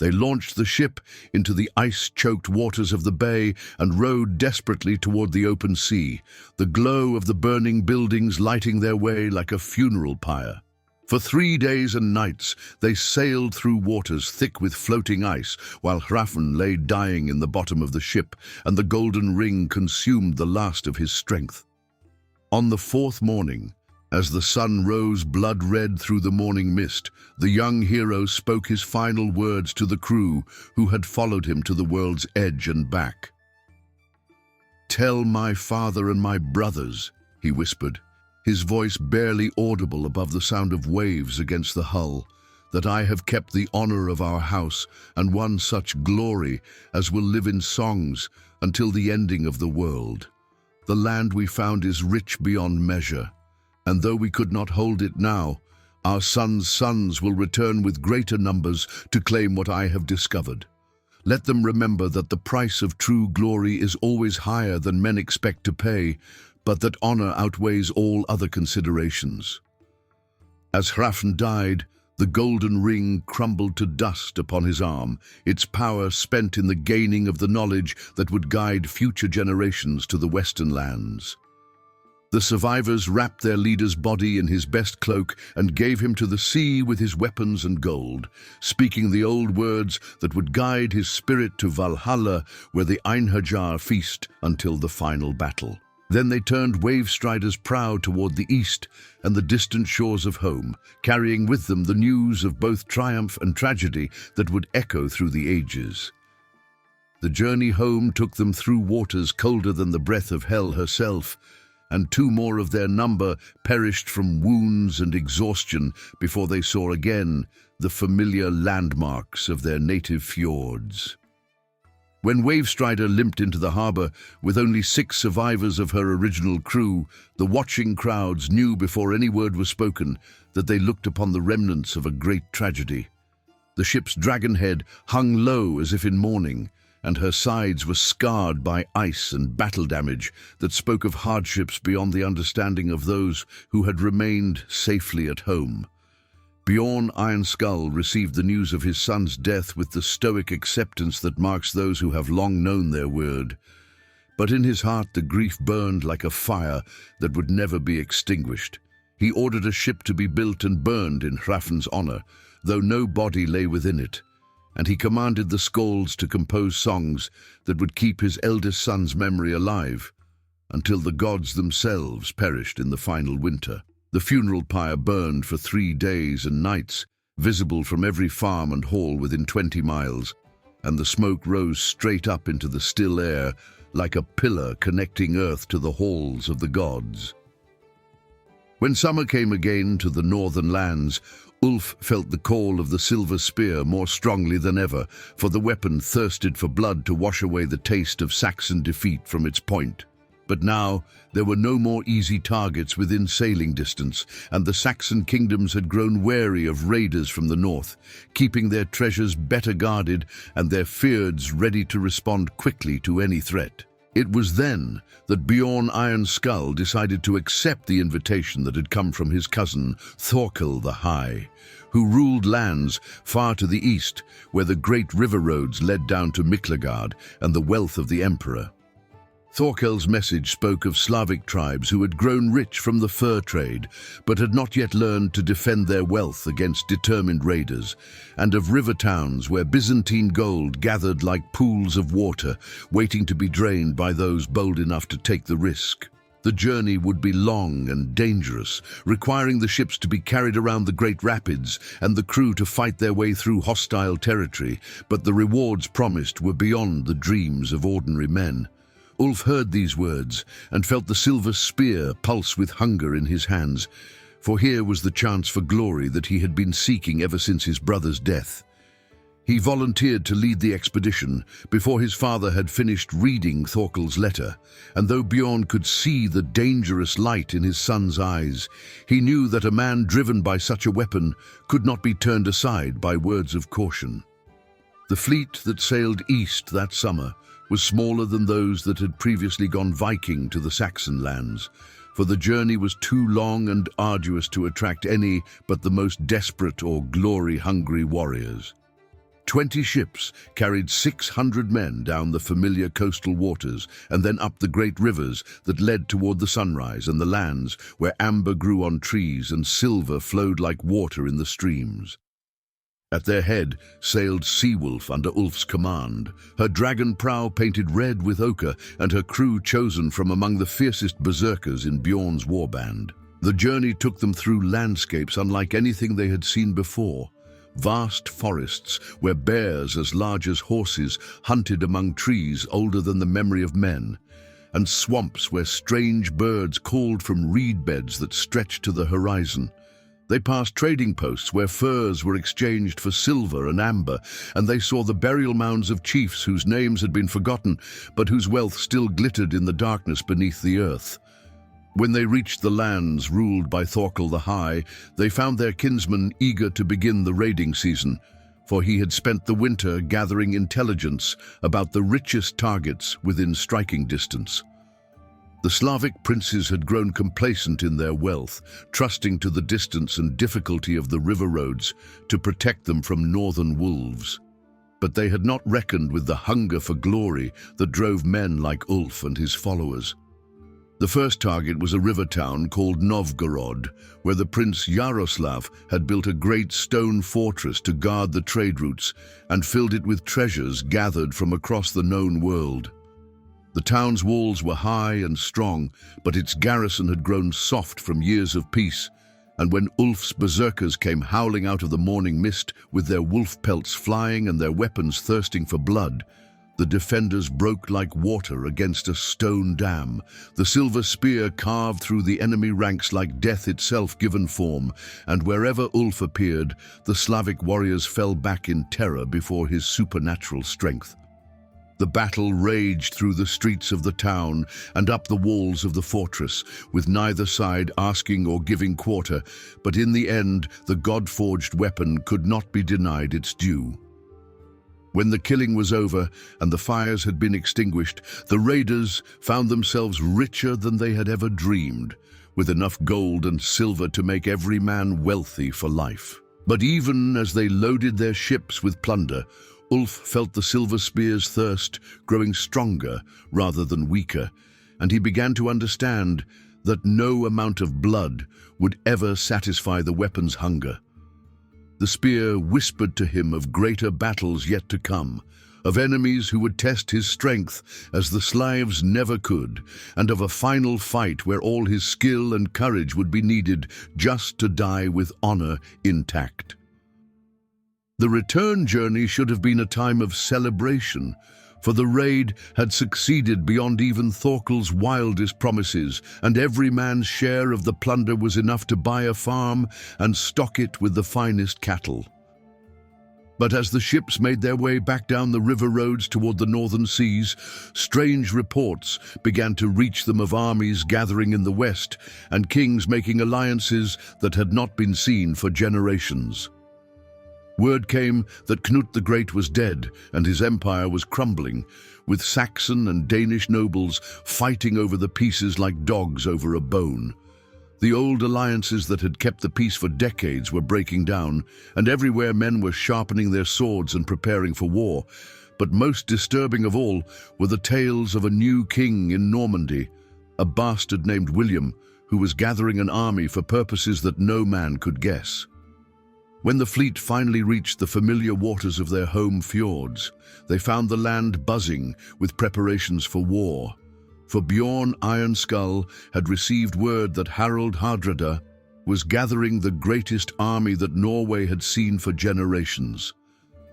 They launched the ship into the ice-choked waters of the bay and rowed desperately toward the open sea, the glow of the burning buildings lighting their way like a funeral pyre. For 3 days and nights they sailed through waters thick with floating ice, while Hrafn lay dying in the bottom of the ship, and the golden ring consumed the last of his strength. On the 4th morning, as the sun rose blood-red through the morning mist, the young hero spoke his final words to the crew who had followed him to the world's edge and back. "Tell my father and my brothers," he whispered, his voice barely audible above the sound of waves against the hull, "that I have kept the honor of our house and won such glory as will live in songs until the ending of the world. The land we found is rich beyond measure, and though we could not hold it now, our sons' sons will return with greater numbers to claim what I have discovered. Let them remember that the price of true glory is always higher than men expect to pay, but that honor outweighs all other considerations." As Hrafn died, the golden ring crumbled to dust upon his arm, its power spent in the gaining of the knowledge that would guide future generations to the Western lands. The survivors wrapped their leader's body in his best cloak and gave him to the sea with his weapons and gold, speaking the old words that would guide his spirit to Valhalla, where the Einherjar feast until the final battle. Then they turned Wavestrider's prow toward the east and the distant shores of home, carrying with them the news of both triumph and tragedy that would echo through the ages. The journey home took them through waters colder than the breath of hell herself, and 2 more of their number perished from wounds and exhaustion before they saw again the familiar landmarks of their native fjords. When Wavestrider limped into the harbor with only 6 survivors of her original crew, the watching crowds knew before any word was spoken that they looked upon the remnants of a great tragedy. The ship's dragonhead hung low as if in mourning, and her sides were scarred by ice and battle damage that spoke of hardships beyond the understanding of those who had remained safely at home. Bjorn Ironskull received the news of his son's death with the stoic acceptance that marks those who have long known their word. But in his heart the grief burned like a fire that would never be extinguished. He ordered a ship to be built and burned in Hrafn's honor, though no body lay within it, and he commanded the skalds to compose songs that would keep his eldest son's memory alive, until the gods themselves perished in the final winter. The funeral pyre burned for 3 days and nights, visible from every farm and hall within 20 miles, and the smoke rose straight up into the still air like a pillar connecting earth to the halls of the gods. When summer came again to the northern lands, Ulf felt the call of the silver spear more strongly than ever, for the weapon thirsted for blood to wash away the taste of Saxon defeat from its point. But now there were no more easy targets within sailing distance, and the Saxon kingdoms had grown wary of raiders from the north, keeping their treasures better guarded and their fyrds ready to respond quickly to any threat. It was then that Bjorn Ironskull decided to accept the invitation that had come from his cousin Thorkel the High, who ruled lands far to the east, where the great river roads led down to Miklagard and the wealth of the emperor. Thorkel's message spoke of Slavic tribes who had grown rich from the fur trade, but had not yet learned to defend their wealth against determined raiders, and of river towns where Byzantine gold gathered like pools of water, waiting to be drained by those bold enough to take the risk. The journey would be long and dangerous, requiring the ships to be carried around the great rapids and the crew to fight their way through hostile territory, but the rewards promised were beyond the dreams of ordinary men. Ulf heard these words and felt the silver spear pulse with hunger in his hands, for here was the chance for glory that he had been seeking ever since his brother's death. He volunteered to lead the expedition before his father had finished reading Thorkel's letter, and though Bjorn could see the dangerous light in his son's eyes, he knew that a man driven by such a weapon could not be turned aside by words of caution. The fleet that sailed east that summer was smaller than those that had previously gone Viking to the Saxon lands, for the journey was too long and arduous to attract any but the most desperate or glory-hungry warriors. 20 ships carried 600 men down the familiar coastal waters and then up the great rivers that led toward the sunrise and the lands where amber grew on trees and silver flowed like water in the streams. At their head sailed Seawolf under Ulf's command, her dragon prow painted red with ochre and her crew chosen from among the fiercest berserkers in Bjorn's warband. The journey took them through landscapes unlike anything they had seen before. Vast forests where bears as large as horses hunted among trees older than the memory of men, and swamps where strange birds called from reed beds that stretched to the horizon. They passed trading posts where furs were exchanged for silver and amber, and they saw the burial mounds of chiefs whose names had been forgotten, but whose wealth still glittered in the darkness beneath the earth. When they reached the lands ruled by Thorkel the High, they found their kinsman eager to begin the raiding season, for he had spent the winter gathering intelligence about the richest targets within striking distance. The Slavic princes had grown complacent in their wealth, trusting to the distance and difficulty of the river roads to protect them from northern wolves. But they had not reckoned with the hunger for glory that drove men like Ulf and his followers. The first target was a river town called Novgorod, where the Prince Yaroslav had built a great stone fortress to guard the trade routes and filled it with treasures gathered from across the known world. The town's walls were high and strong, but its garrison had grown soft from years of peace, and when Ulf's berserkers came howling out of the morning mist with their wolf pelts flying and their weapons thirsting for blood, the defenders broke like water against a stone dam, the silver spear carved through the enemy ranks like death itself given form, and wherever Ulf appeared, the Slavic warriors fell back in terror before his supernatural strength. The battle raged through the streets of the town and up the walls of the fortress, with neither side asking or giving quarter, but in the end, the god-forged weapon could not be denied its due. When the killing was over and the fires had been extinguished, the raiders found themselves richer than they had ever dreamed, with enough gold and silver to make every man wealthy for life. But even as they loaded their ships with plunder, Ulf felt the silver spear's thirst growing stronger rather than weaker, and he began to understand that no amount of blood would ever satisfy the weapon's hunger. The spear whispered to him of greater battles yet to come, of enemies who would test his strength as the Slavs never could, and of a final fight where all his skill and courage would be needed just to die with honor intact. The return journey should have been a time of celebration, for the raid had succeeded beyond even Thorkel's wildest promises, and every man's share of the plunder was enough to buy a farm and stock it with the finest cattle. But as the ships made their way back down the river roads toward the northern seas, strange reports began to reach them of armies gathering in the west and kings making alliances that had not been seen for generations. Word came that Knut the Great was dead and his empire was crumbling, with Saxon and Danish nobles fighting over the pieces like dogs over a bone. The old alliances that had kept the peace for decades were breaking down, and everywhere men were sharpening their swords and preparing for war. But most disturbing of all were the tales of a new king in Normandy, a bastard named William, who was gathering an army for purposes that no man could guess. When the fleet finally reached the familiar waters of their home fjords, they found the land buzzing with preparations for war. for Bjorn Ironskull had received word that Harald Hardrada was gathering the greatest army that Norway had seen for generations.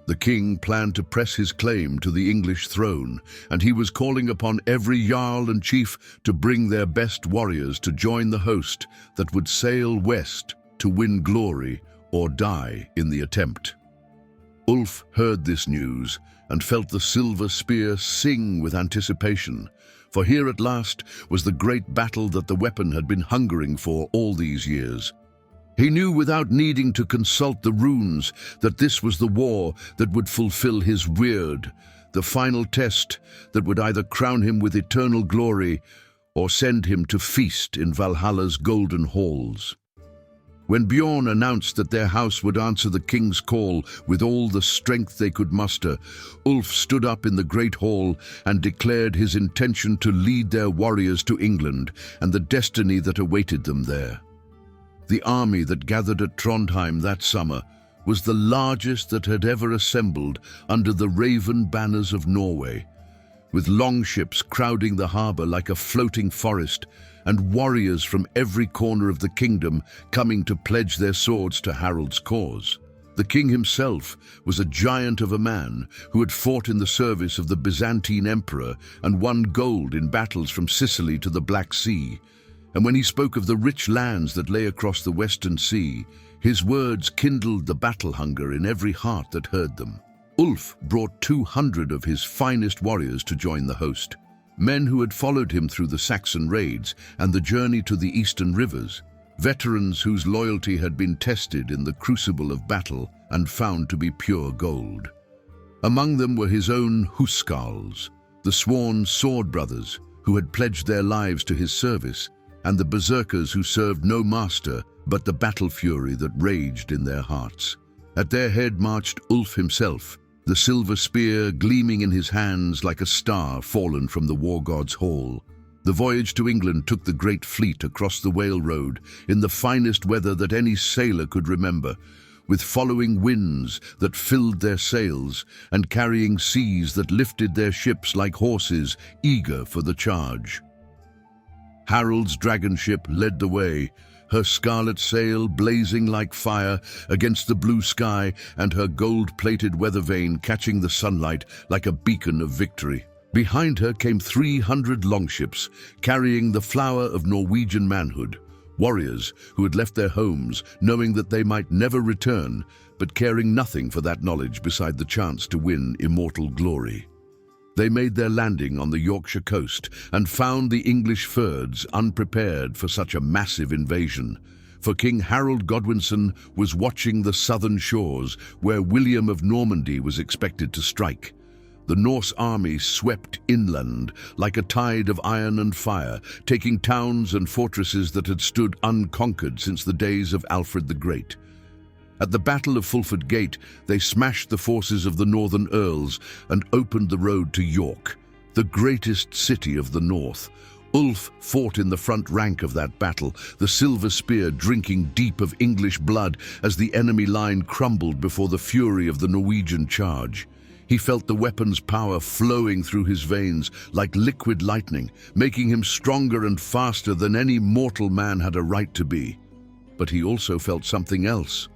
The king planned to press his claim to the English throne, and he was calling upon every jarl and chief to bring their best warriors to join the host that would sail west to win glory or die in the attempt. Ulf heard this news and felt the silver spear sing with anticipation, for here at last was the great battle that the weapon had been hungering for all these years. He knew without needing to consult the runes that this was the war that would fulfill his weird, the final test that would either crown him with eternal glory or send him to feast in Valhalla's golden halls. When Bjorn announced that their house would answer the king's call with all the strength they could muster, Ulf stood up in the great hall and declared his intention to lead their warriors to England and the destiny that awaited them there. The army that gathered at Trondheim that summer was the largest that had ever assembled under the raven banners of Norway, with longships crowding the harbour like a floating forest and warriors from every corner of the kingdom coming to pledge their swords to Harald's cause. The king himself was a giant of a man who had fought in the service of the Byzantine emperor and won gold in battles from Sicily to the Black Sea. And when he spoke of the rich lands that lay across the Western Sea, his words kindled the battle hunger in every heart that heard them. Ulf brought 200 of his finest warriors to join the host, men who had followed him through the Saxon raids and the journey to the eastern rivers, veterans whose loyalty had been tested in the crucible of battle and found to be pure gold. Among them were his own Huskarls, the sworn sword brothers who had pledged their lives to his service, and the berserkers who served no master but the battle fury that raged in their hearts. At their head marched Ulf himself, the silver spear gleaming in his hands like a star fallen from the war god's hall. The voyage to England took the great fleet across the Whale Road in the finest weather that any sailor could remember, with following winds that filled their sails and carrying seas that lifted their ships like horses eager for the charge. Harald's dragon ship led the way, her scarlet sail blazing like fire against the blue sky and her gold-plated weather vane catching the sunlight like a beacon of victory. Behind her came 300 longships, carrying the flower of Norwegian manhood, warriors who had left their homes knowing that they might never return, but caring nothing for that knowledge beside the chance to win immortal glory. They made their landing on the Yorkshire coast and found the English firds unprepared for such a massive invasion, for King Harold Godwinson was watching the southern shores where William of Normandy was expected to strike. The Norse army swept inland like a tide of iron and fire, taking towns and fortresses that had stood unconquered since the days of Alfred the Great. At the Battle of Fulford Gate, they smashed the forces of the northern earls and opened the road to York, the greatest city of the north. Ulf fought in the front rank of that battle, the silver spear drinking deep of English blood as the enemy line crumbled before the fury of the Norwegian charge. He felt the weapon's power flowing through his veins like liquid lightning, making him stronger and faster than any mortal man had a right to be. But he also felt something else.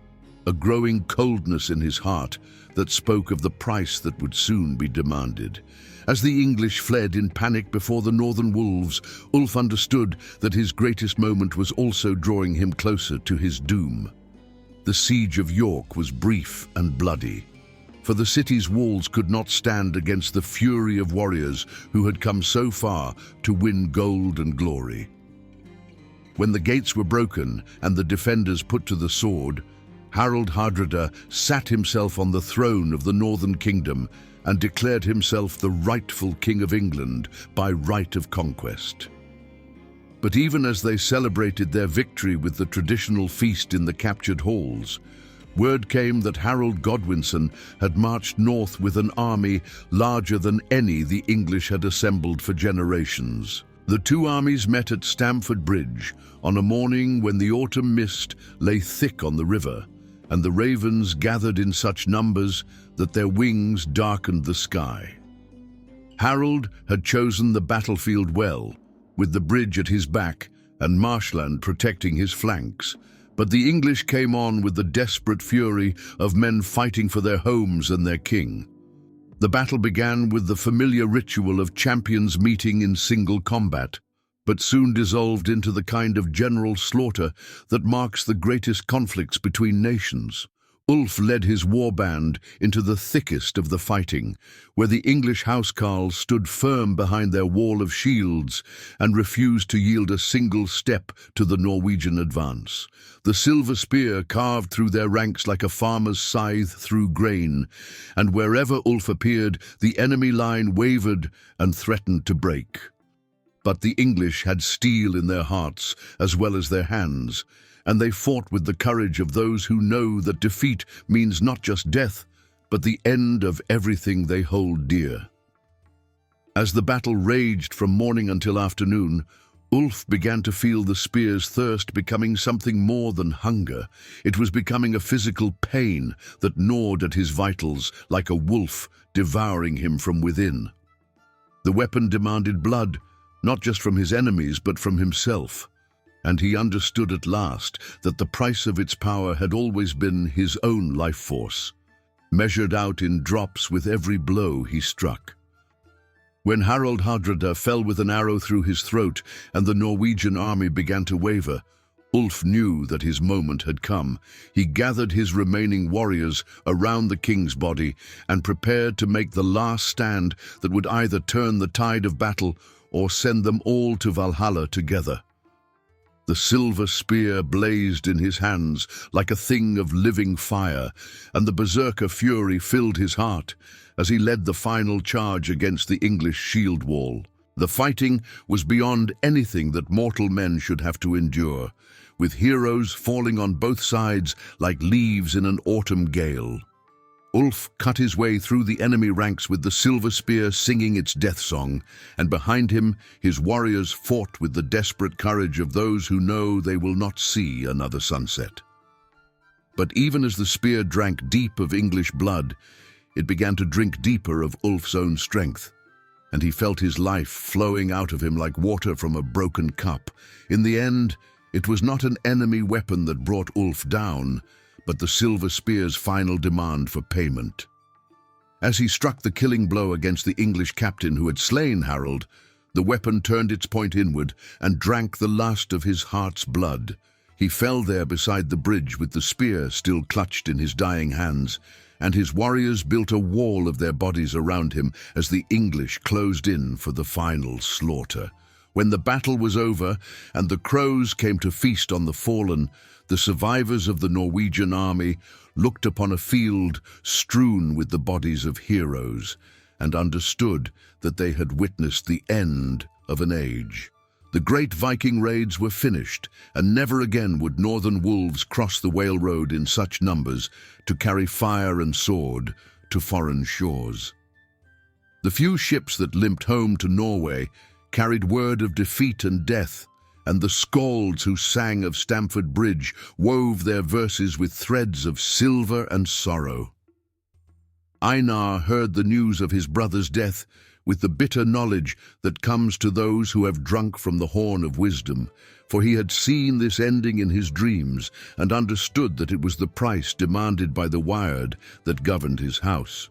A growing coldness in his heart that spoke of the price that would soon be demanded. As the English fled in panic before the northern wolves, Ulf understood that his greatest moment was also drawing him closer to his doom. The siege of York was brief and bloody, for the city's walls could not stand against the fury of warriors who had come so far to win gold and glory. When the gates were broken and the defenders put to the sword, Harald Hardrada sat himself on the throne of the Northern Kingdom and declared himself the rightful King of England by right of conquest. But even as they celebrated their victory with the traditional feast in the captured halls, word came that Harold Godwinson had marched north with an army larger than any the English had assembled for generations. The two armies met at Stamford Bridge on a morning when the autumn mist lay thick on the river, and the ravens gathered in such numbers that their wings darkened the sky. Harold had chosen the battlefield well, with the bridge at his back and marshland protecting his flanks. But the English came on with the desperate fury of men fighting for their homes and their king. The battle began with the familiar ritual of champions meeting in single combat, but soon dissolved into the kind of general slaughter that marks the greatest conflicts between nations. Ulf led his war band into the thickest of the fighting, where the English housecarls stood firm behind their wall of shields and refused to yield a single step to the Norwegian advance. The silver spear carved through their ranks like a farmer's scythe through grain, and wherever Ulf appeared, the enemy line wavered and threatened to break. But the English had steel in their hearts as well as their hands, and they fought with the courage of those who know that defeat means not just death, but the end of everything they hold dear. As the battle raged from morning until afternoon, Ulf began to feel the spear's thirst becoming something more than hunger. It was becoming a physical pain that gnawed at his vitals like a wolf devouring him from within. The weapon demanded blood, not just from his enemies, but from himself. And he understood at last that the price of its power had always been his own life force, measured out in drops with every blow he struck. When Harald Hardrada fell with an arrow through his throat and the Norwegian army began to waver, Ulf knew that his moment had come. He gathered his remaining warriors around the king's body and prepared to make the last stand that would either turn the tide of battle or send them all to Valhalla together. The silver spear blazed in his hands like a thing of living fire, and the berserker fury filled his heart as he led the final charge against the English shield wall. The fighting was beyond anything that mortal men should have to endure, with heroes falling on both sides like leaves in an autumn gale. Ulf cut his way through the enemy ranks with the silver spear singing its death song, and behind him his warriors fought with the desperate courage of those who know they will not see another sunset. But even as the spear drank deep of English blood, it began to drink deeper of Ulf's own strength, and he felt his life flowing out of him like water from a broken cup. In the end, it was not an enemy weapon that brought Ulf down, but the silver spear's final demand for payment. As he struck the killing blow against the English captain who had slain Harold, the weapon turned its point inward and drank the last of his heart's blood. He fell there beside the bridge with the spear still clutched in his dying hands, and his warriors built a wall of their bodies around him as the English closed in for the final slaughter. When the battle was over and the crows came to feast on the fallen, the survivors of the Norwegian army looked upon a field strewn with the bodies of heroes and understood that they had witnessed the end of an age. The great Viking raids were finished, and never again would northern wolves cross the Whale Road in such numbers to carry fire and sword to foreign shores. The few ships that limped home to Norway carried word of defeat and death, and the skalds who sang of Stamford Bridge wove their verses with threads of silver and sorrow. Einar heard the news of his brother's death with the bitter knowledge that comes to those who have drunk from the horn of wisdom, for he had seen this ending in his dreams and understood that it was the price demanded by the Weird that governed his house.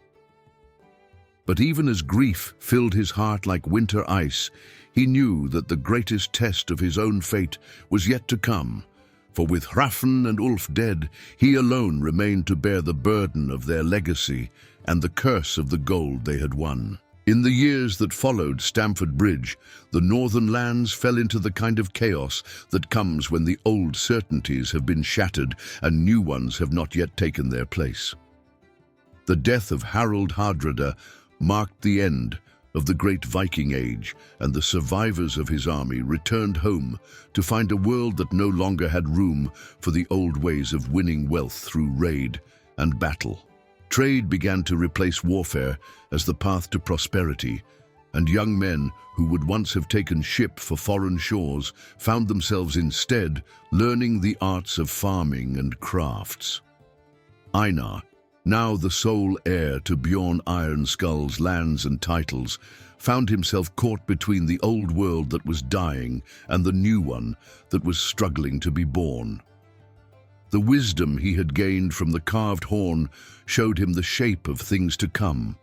But even as grief filled his heart like winter ice, he knew that the greatest test of his own fate was yet to come, for with Hrafn and Ulf dead, he alone remained to bear the burden of their legacy and the curse of the gold they had won. In the years that followed Stamford Bridge, the northern lands fell into the kind of chaos that comes when the old certainties have been shattered and new ones have not yet taken their place. The death of Harald Hardrada marked the end of the great Viking age, and the survivors of his army returned home to find a world that no longer had room for the old ways of winning wealth through raid and battle. Trade began to replace warfare as the path to prosperity, and young men who would once have taken ship for foreign shores found themselves instead learning the arts of farming and crafts. Einar, now the sole heir to Bjorn Ironskull's lands and titles, found himself caught between the old world that was dying and the new one that was struggling to be born. The wisdom he had gained from the carved horn showed him the shape of things to come.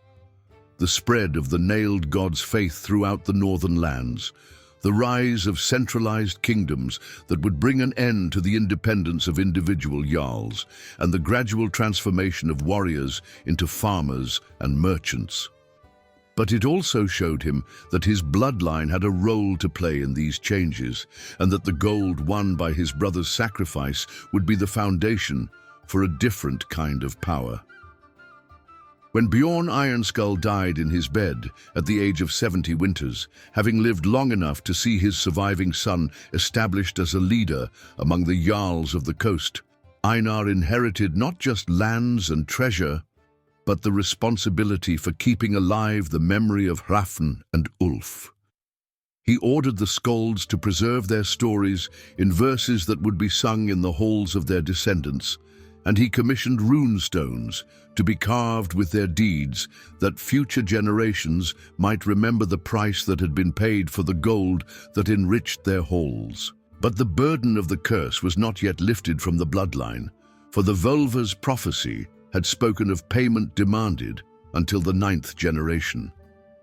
The spread of the nailed god's faith throughout the northern lands, the rise of centralized kingdoms that would bring an end to the independence of individual jarls, and the gradual transformation of warriors into farmers and merchants. But it also showed him that his bloodline had a role to play in these changes, and that the gold won by his brother's sacrifice would be the foundation for a different kind of power. When Bjorn Ironskull died in his bed at the age of 70 winters, having lived long enough to see his surviving son established as a leader among the jarls of the coast, Einar inherited not just lands and treasure, but the responsibility for keeping alive the memory of Hrafn and Ulf. He ordered the skalds to preserve their stories in verses that would be sung in the halls of their descendants, and he commissioned rune stones to be carved with their deeds, that future generations might remember the price that had been paid for the gold that enriched their halls. But the burden of the curse was not yet lifted from the bloodline, for the Völva's prophecy had spoken of payment demanded until the 9th generation,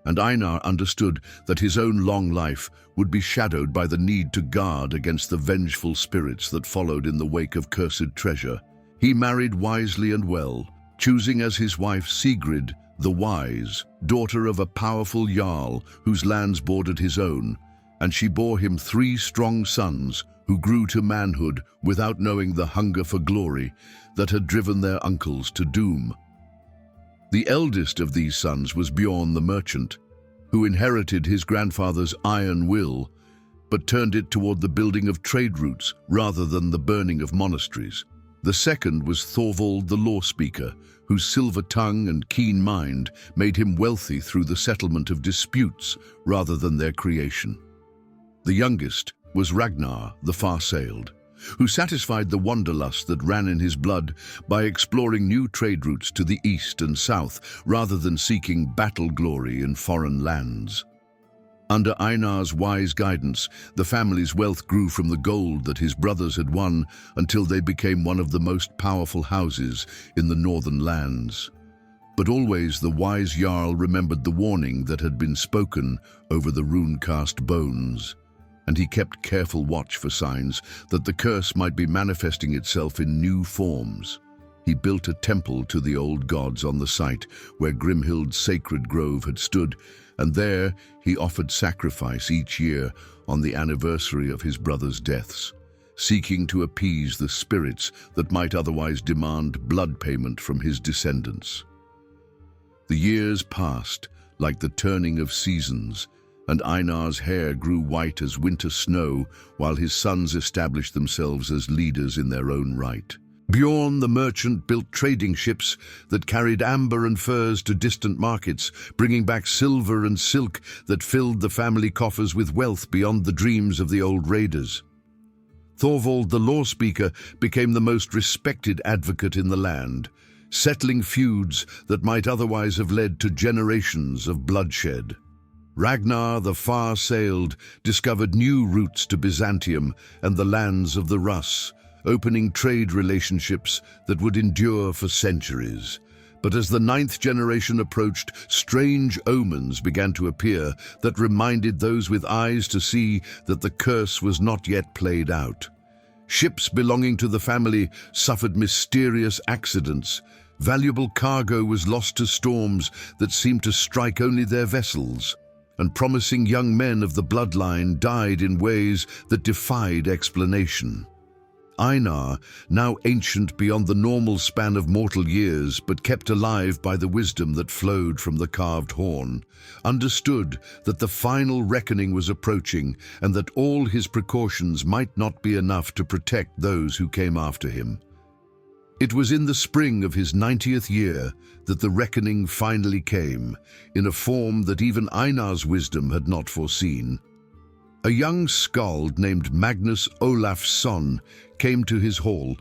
and Einar understood that his own long life would be shadowed by the need to guard against the vengeful spirits that followed in the wake of cursed treasure. He married wisely and well, choosing as his wife Sigrid the Wise, daughter of a powerful jarl whose lands bordered his own, and she bore him 3 strong sons who grew to manhood without knowing the hunger for glory that had driven their uncles to doom. The eldest of these sons was Bjorn the Merchant, who inherited his grandfather's iron will, but turned it toward the building of trade routes rather than the burning of monasteries. The second was Thorvald the Law Speaker, whose silver tongue and keen mind made him wealthy through the settlement of disputes rather than their creation. The youngest was Ragnar the Far-Sailed, who satisfied the wanderlust that ran in his blood by exploring new trade routes to the east and south rather than seeking battle glory in foreign lands. Under Einar's wise guidance, the family's wealth grew from the gold that his brothers had won until they became one of the most powerful houses in the northern lands. But always the wise jarl remembered the warning that had been spoken over the rune-cast bones, and he kept careful watch for signs that the curse might be manifesting itself in new forms. He built a temple to the old gods on the site where Grimhild's sacred grove had stood, and there he offered sacrifice each year on the anniversary of his brothers' deaths, seeking to appease the spirits that might otherwise demand blood payment from his descendants. The years passed like the turning of seasons, and Einar's hair grew white as winter snow while his sons established themselves as leaders in their own right. Bjorn the Merchant built trading ships that carried amber and furs to distant markets, bringing back silver and silk that filled the family coffers with wealth beyond the dreams of the old raiders. Thorvald the Law Speaker became the most respected advocate in the land, settling feuds that might otherwise have led to generations of bloodshed. Ragnar the Far-Sailed discovered new routes to Byzantium and the lands of the Rus, opening trade relationships that would endure for centuries. But as the 9th generation approached, strange omens began to appear that reminded those with eyes to see that the curse was not yet played out. Ships belonging to the family suffered mysterious accidents. Valuable cargo was lost to storms that seemed to strike only their vessels, and promising young men of the bloodline died in ways that defied explanation. Einar, now ancient beyond the normal span of mortal years but kept alive by the wisdom that flowed from the carved horn, understood that the final reckoning was approaching and that all his precautions might not be enough to protect those who came after him. It was in the spring of his 90th year that the reckoning finally came, in a form that even Einar's wisdom had not foreseen. A young skald named Magnus Olafsson came to his hall,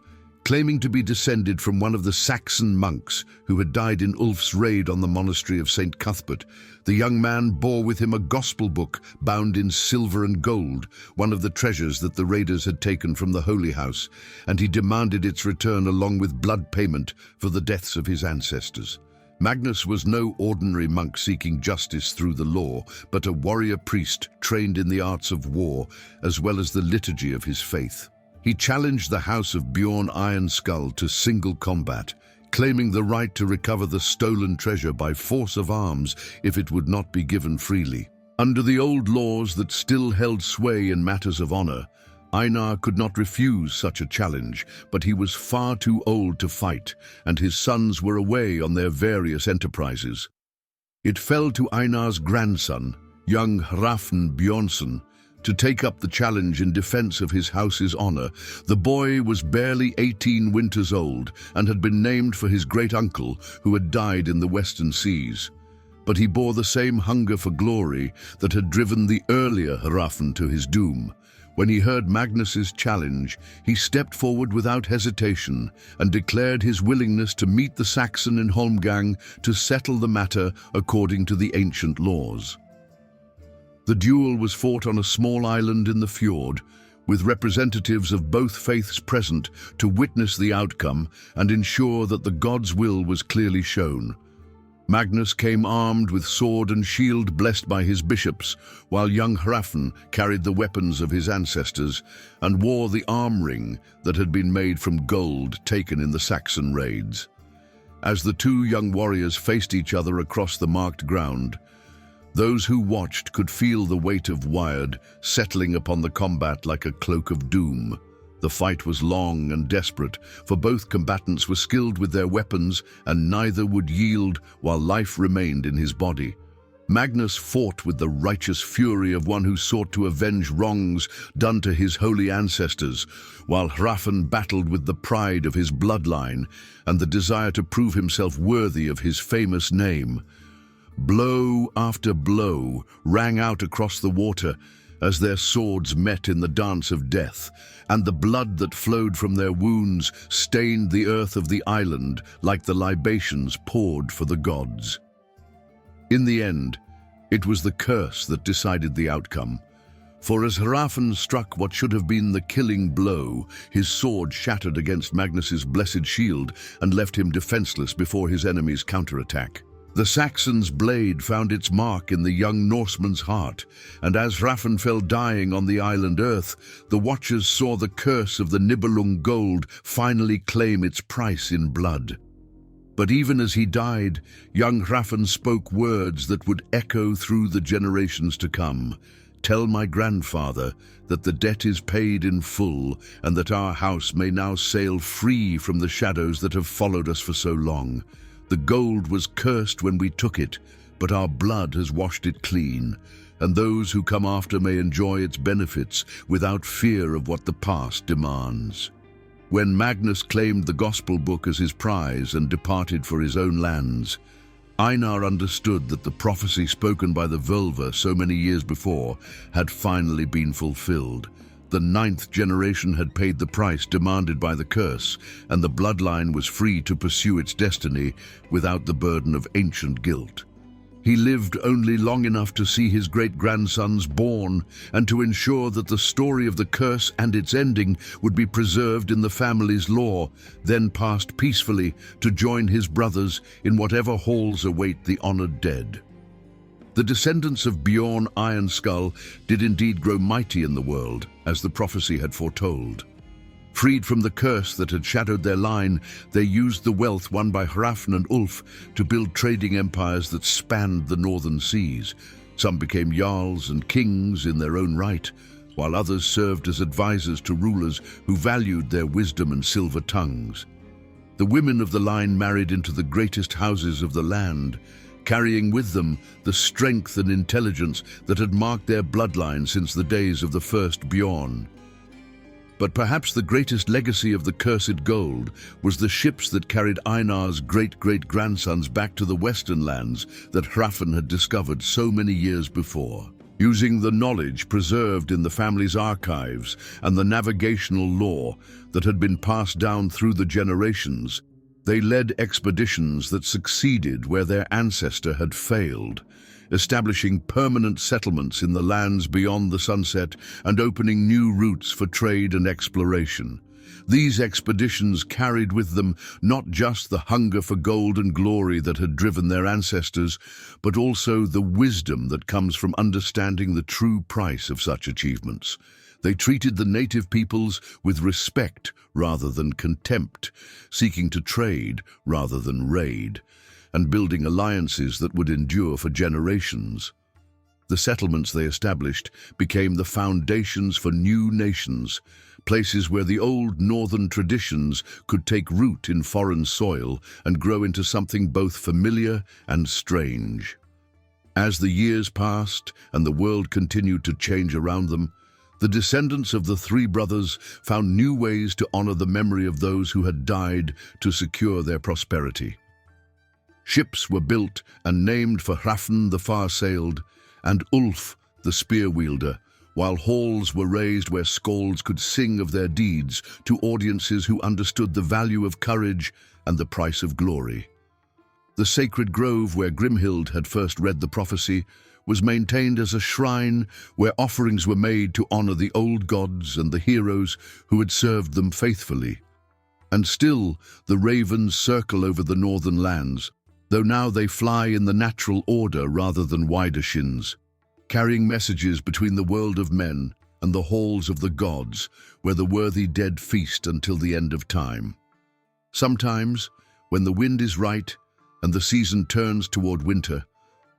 Claiming to be descended from one of the Saxon monks who had died in Ulf's raid on the monastery of St. Cuthbert, the young man bore with him a gospel book bound in silver and gold, one of the treasures that the raiders had taken from the holy house, and he demanded its return along with blood payment for the deaths of his ancestors. Magnus was no ordinary monk seeking justice through the law, but a warrior priest trained in the arts of war, as well as the liturgy of his faith. He challenged the house of Bjorn Ironskull to single combat, claiming the right to recover the stolen treasure by force of arms if it would not be given freely. Under the old laws that still held sway in matters of honor, Einar could not refuse such a challenge, but he was far too old to fight, and his sons were away on their various enterprises. It fell to Einar's grandson, young Hrafn Bjornsson, to take up the challenge in defense of his house's honor. The boy was barely 18 winters old and had been named for his great-uncle who had died in the western seas. But he bore the same hunger for glory that had driven the earlier Hrafn to his doom. When he heard Magnus's challenge, he stepped forward without hesitation and declared his willingness to meet the Saxon in Holmgang to settle the matter according to the ancient laws. The duel was fought on a small island in the fjord, with representatives of both faiths present to witness the outcome and ensure that the god's will was clearly shown. Magnus came armed with sword and shield blessed by his bishops, while young Hrafn carried the weapons of his ancestors and wore the arm ring that had been made from gold taken in the Saxon raids. As the two young warriors faced each other across the marked ground, those who watched could feel the weight of Wyrd settling upon the combat like a cloak of doom. The fight was long and desperate, for both combatants were skilled with their weapons and neither would yield while life remained in his body. Magnus fought with the righteous fury of one who sought to avenge wrongs done to his holy ancestors, while Hrafn battled with the pride of his bloodline and the desire to prove himself worthy of his famous name. Blow after blow rang out across the water as their swords met in the dance of death, and the blood that flowed from their wounds stained the earth of the island like the libations poured for the gods. In the end, it was the curse that decided the outcome. For as Hrafn struck what should have been the killing blow, his sword shattered against Magnus's blessed shield and left him defenseless before his enemy's counterattack. The Saxon's blade found its mark in the young Norseman's heart, and as Hrafn fell dying on the island earth, the watchers saw the curse of the Nibelung gold finally claim its price in blood. But even as he died, young Hrafn spoke words that would echo through the generations to come. Tell my grandfather that the debt is paid in full and that our house may now sail free from the shadows that have followed us for so long. The gold was cursed when we took it, but our blood has washed it clean, and those who come after may enjoy its benefits without fear of what the past demands. When Magnus claimed the gospel book as his prize and departed for his own lands, Einar understood that the prophecy spoken by the Völva so many years before had finally been fulfilled. The 9th generation had paid the price demanded by the curse, and the bloodline was free to pursue its destiny without the burden of ancient guilt. He lived only long enough to see his great-grandsons born and to ensure that the story of the curse and its ending would be preserved in the family's lore, then passed peacefully to join his brothers in whatever halls await the honored dead. The descendants of Bjorn Ironskull did indeed grow mighty in the world, as the prophecy had foretold. Freed from the curse that had shadowed their line, they used the wealth won by Hrafn and Ulf to build trading empires that spanned the northern seas. Some became jarls and kings in their own right, while others served as advisors to rulers who valued their wisdom and silver tongues. The women of the line married into the greatest houses of the land, carrying with them the strength and intelligence that had marked their bloodline since the days of the first Bjorn. But perhaps the greatest legacy of the cursed gold was the ships that carried Einar's great-great-grandsons back to the western lands that Hrafn had discovered so many years before. Using the knowledge preserved in the family's archives and the navigational lore that had been passed down through the generations, they led expeditions that succeeded where their ancestor had failed, establishing permanent settlements in the lands beyond the sunset and opening new routes for trade and exploration. These expeditions carried with them not just the hunger for gold and glory that had driven their ancestors, but also the wisdom that comes from understanding the true price of such achievements. They treated the native peoples with respect rather than contempt, seeking to trade rather than raid, and building alliances that would endure for generations. The settlements they established became the foundations for new nations, places where the old northern traditions could take root in foreign soil and grow into something both familiar and strange. As the years passed and the world continued to change around them, the descendants of the three brothers found new ways to honor the memory of those who had died to secure their prosperity. Ships were built and named for Hrafn the far-sailed and Ulf the spear-wielder, while halls were raised where skalds could sing of their deeds to audiences who understood the value of courage and the price of glory. The sacred grove where Grimhild had first read the prophecy was maintained as a shrine where offerings were made to honor the old gods and the heroes who had served them faithfully. And still, the ravens circle over the northern lands, though now they fly in the natural order rather than widdershins, carrying messages between the world of men and the halls of the gods, where the worthy dead feast until the end of time. Sometimes, when the wind is right and the season turns toward winter,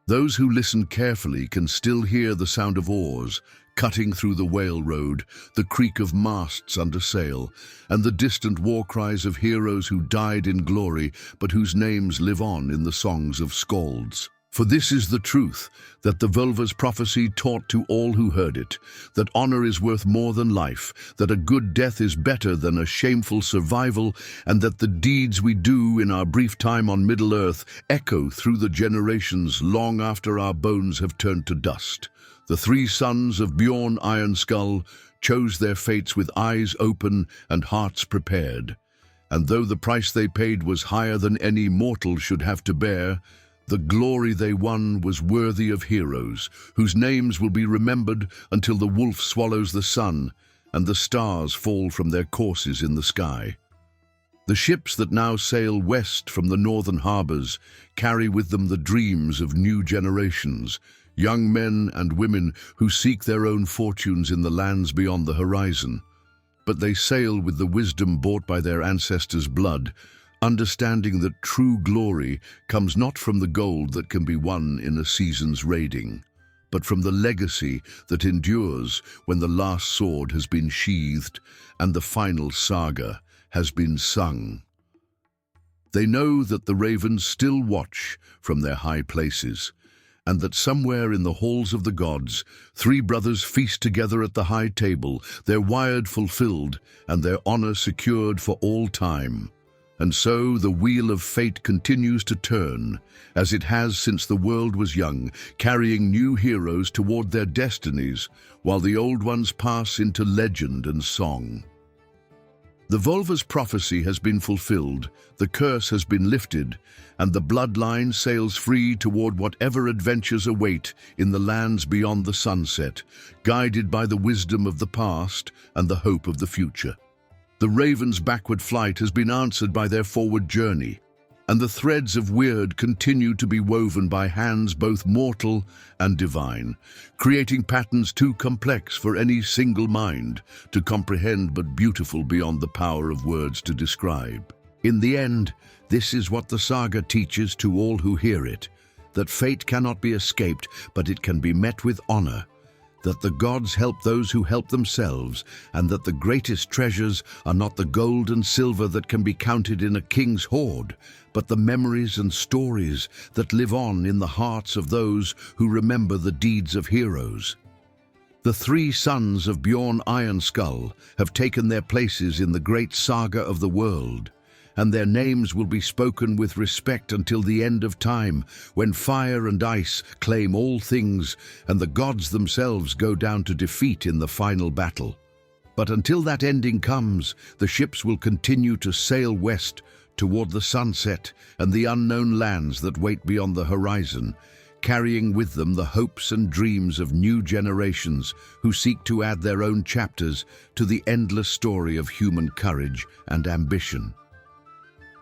those who listen carefully can still hear the sound of oars cutting through the whale road, the creak of masts under sail, and the distant war cries of heroes who died in glory but whose names live on in the songs of skalds. For this is the truth that the Völva's prophecy taught to all who heard it, that honor is worth more than life, that a good death is better than a shameful survival, and that the deeds we do in our brief time on Middle-earth echo through the generations long after our bones have turned to dust. The three sons of Bjorn Ironskull chose their fates with eyes open and hearts prepared, and though the price they paid was higher than any mortal should have to bear, the glory they won was worthy of heroes, whose names will be remembered until the wolf swallows the sun and the stars fall from their courses in the sky. The ships that now sail west from the northern harbors carry with them the dreams of new generations, young men and women who seek their own fortunes in the lands beyond the horizon. But they sail with the wisdom bought by their ancestors' blood, understanding that true glory comes not from the gold that can be won in a season's raiding, but from the legacy that endures when the last sword has been sheathed and the final saga has been sung. They know that the ravens still watch from their high places, and that somewhere in the halls of the gods, three brothers feast together at the high table, their wired fulfilled and their honor secured for all time. And so the wheel of fate continues to turn, as it has since the world was young, carrying new heroes toward their destinies, while the old ones pass into legend and song. The Völva's prophecy has been fulfilled, the curse has been lifted, and the bloodline sails free toward whatever adventures await in the lands beyond the sunset, guided by the wisdom of the past and the hope of the future. The raven's backward flight has been answered by their forward journey, and the threads of weird continue to be woven by hands both mortal and divine, creating patterns too complex for any single mind to comprehend but beautiful beyond the power of words to describe. In the end, this is what the saga teaches to all who hear it, that fate cannot be escaped, but it can be met with honor, that the gods help those who help themselves, and that the greatest treasures are not the gold and silver that can be counted in a king's hoard, but the memories and stories that live on in the hearts of those who remember the deeds of heroes. The three sons of Bjorn Ironskull have taken their places in the great saga of the world, and their names will be spoken with respect until the end of time, when fire and ice claim all things, and the gods themselves go down to defeat in the final battle. But until that ending comes, the ships will continue to sail west toward the sunset and the unknown lands that wait beyond the horizon, carrying with them the hopes and dreams of new generations who seek to add their own chapters to the endless story of human courage and ambition.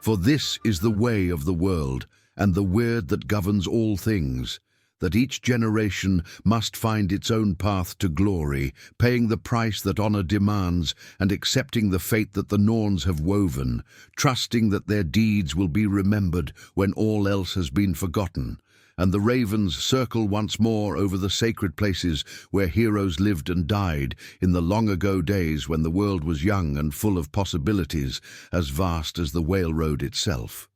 For this is the way of the world and the word that governs all things, that each generation must find its own path to glory, paying the price that honor demands and accepting the fate that the Norns have woven, trusting that their deeds will be remembered when all else has been forgotten, and the ravens circle once more over the sacred places where heroes lived and died in the long-ago days when the world was young and full of possibilities as vast as the Whale Road itself.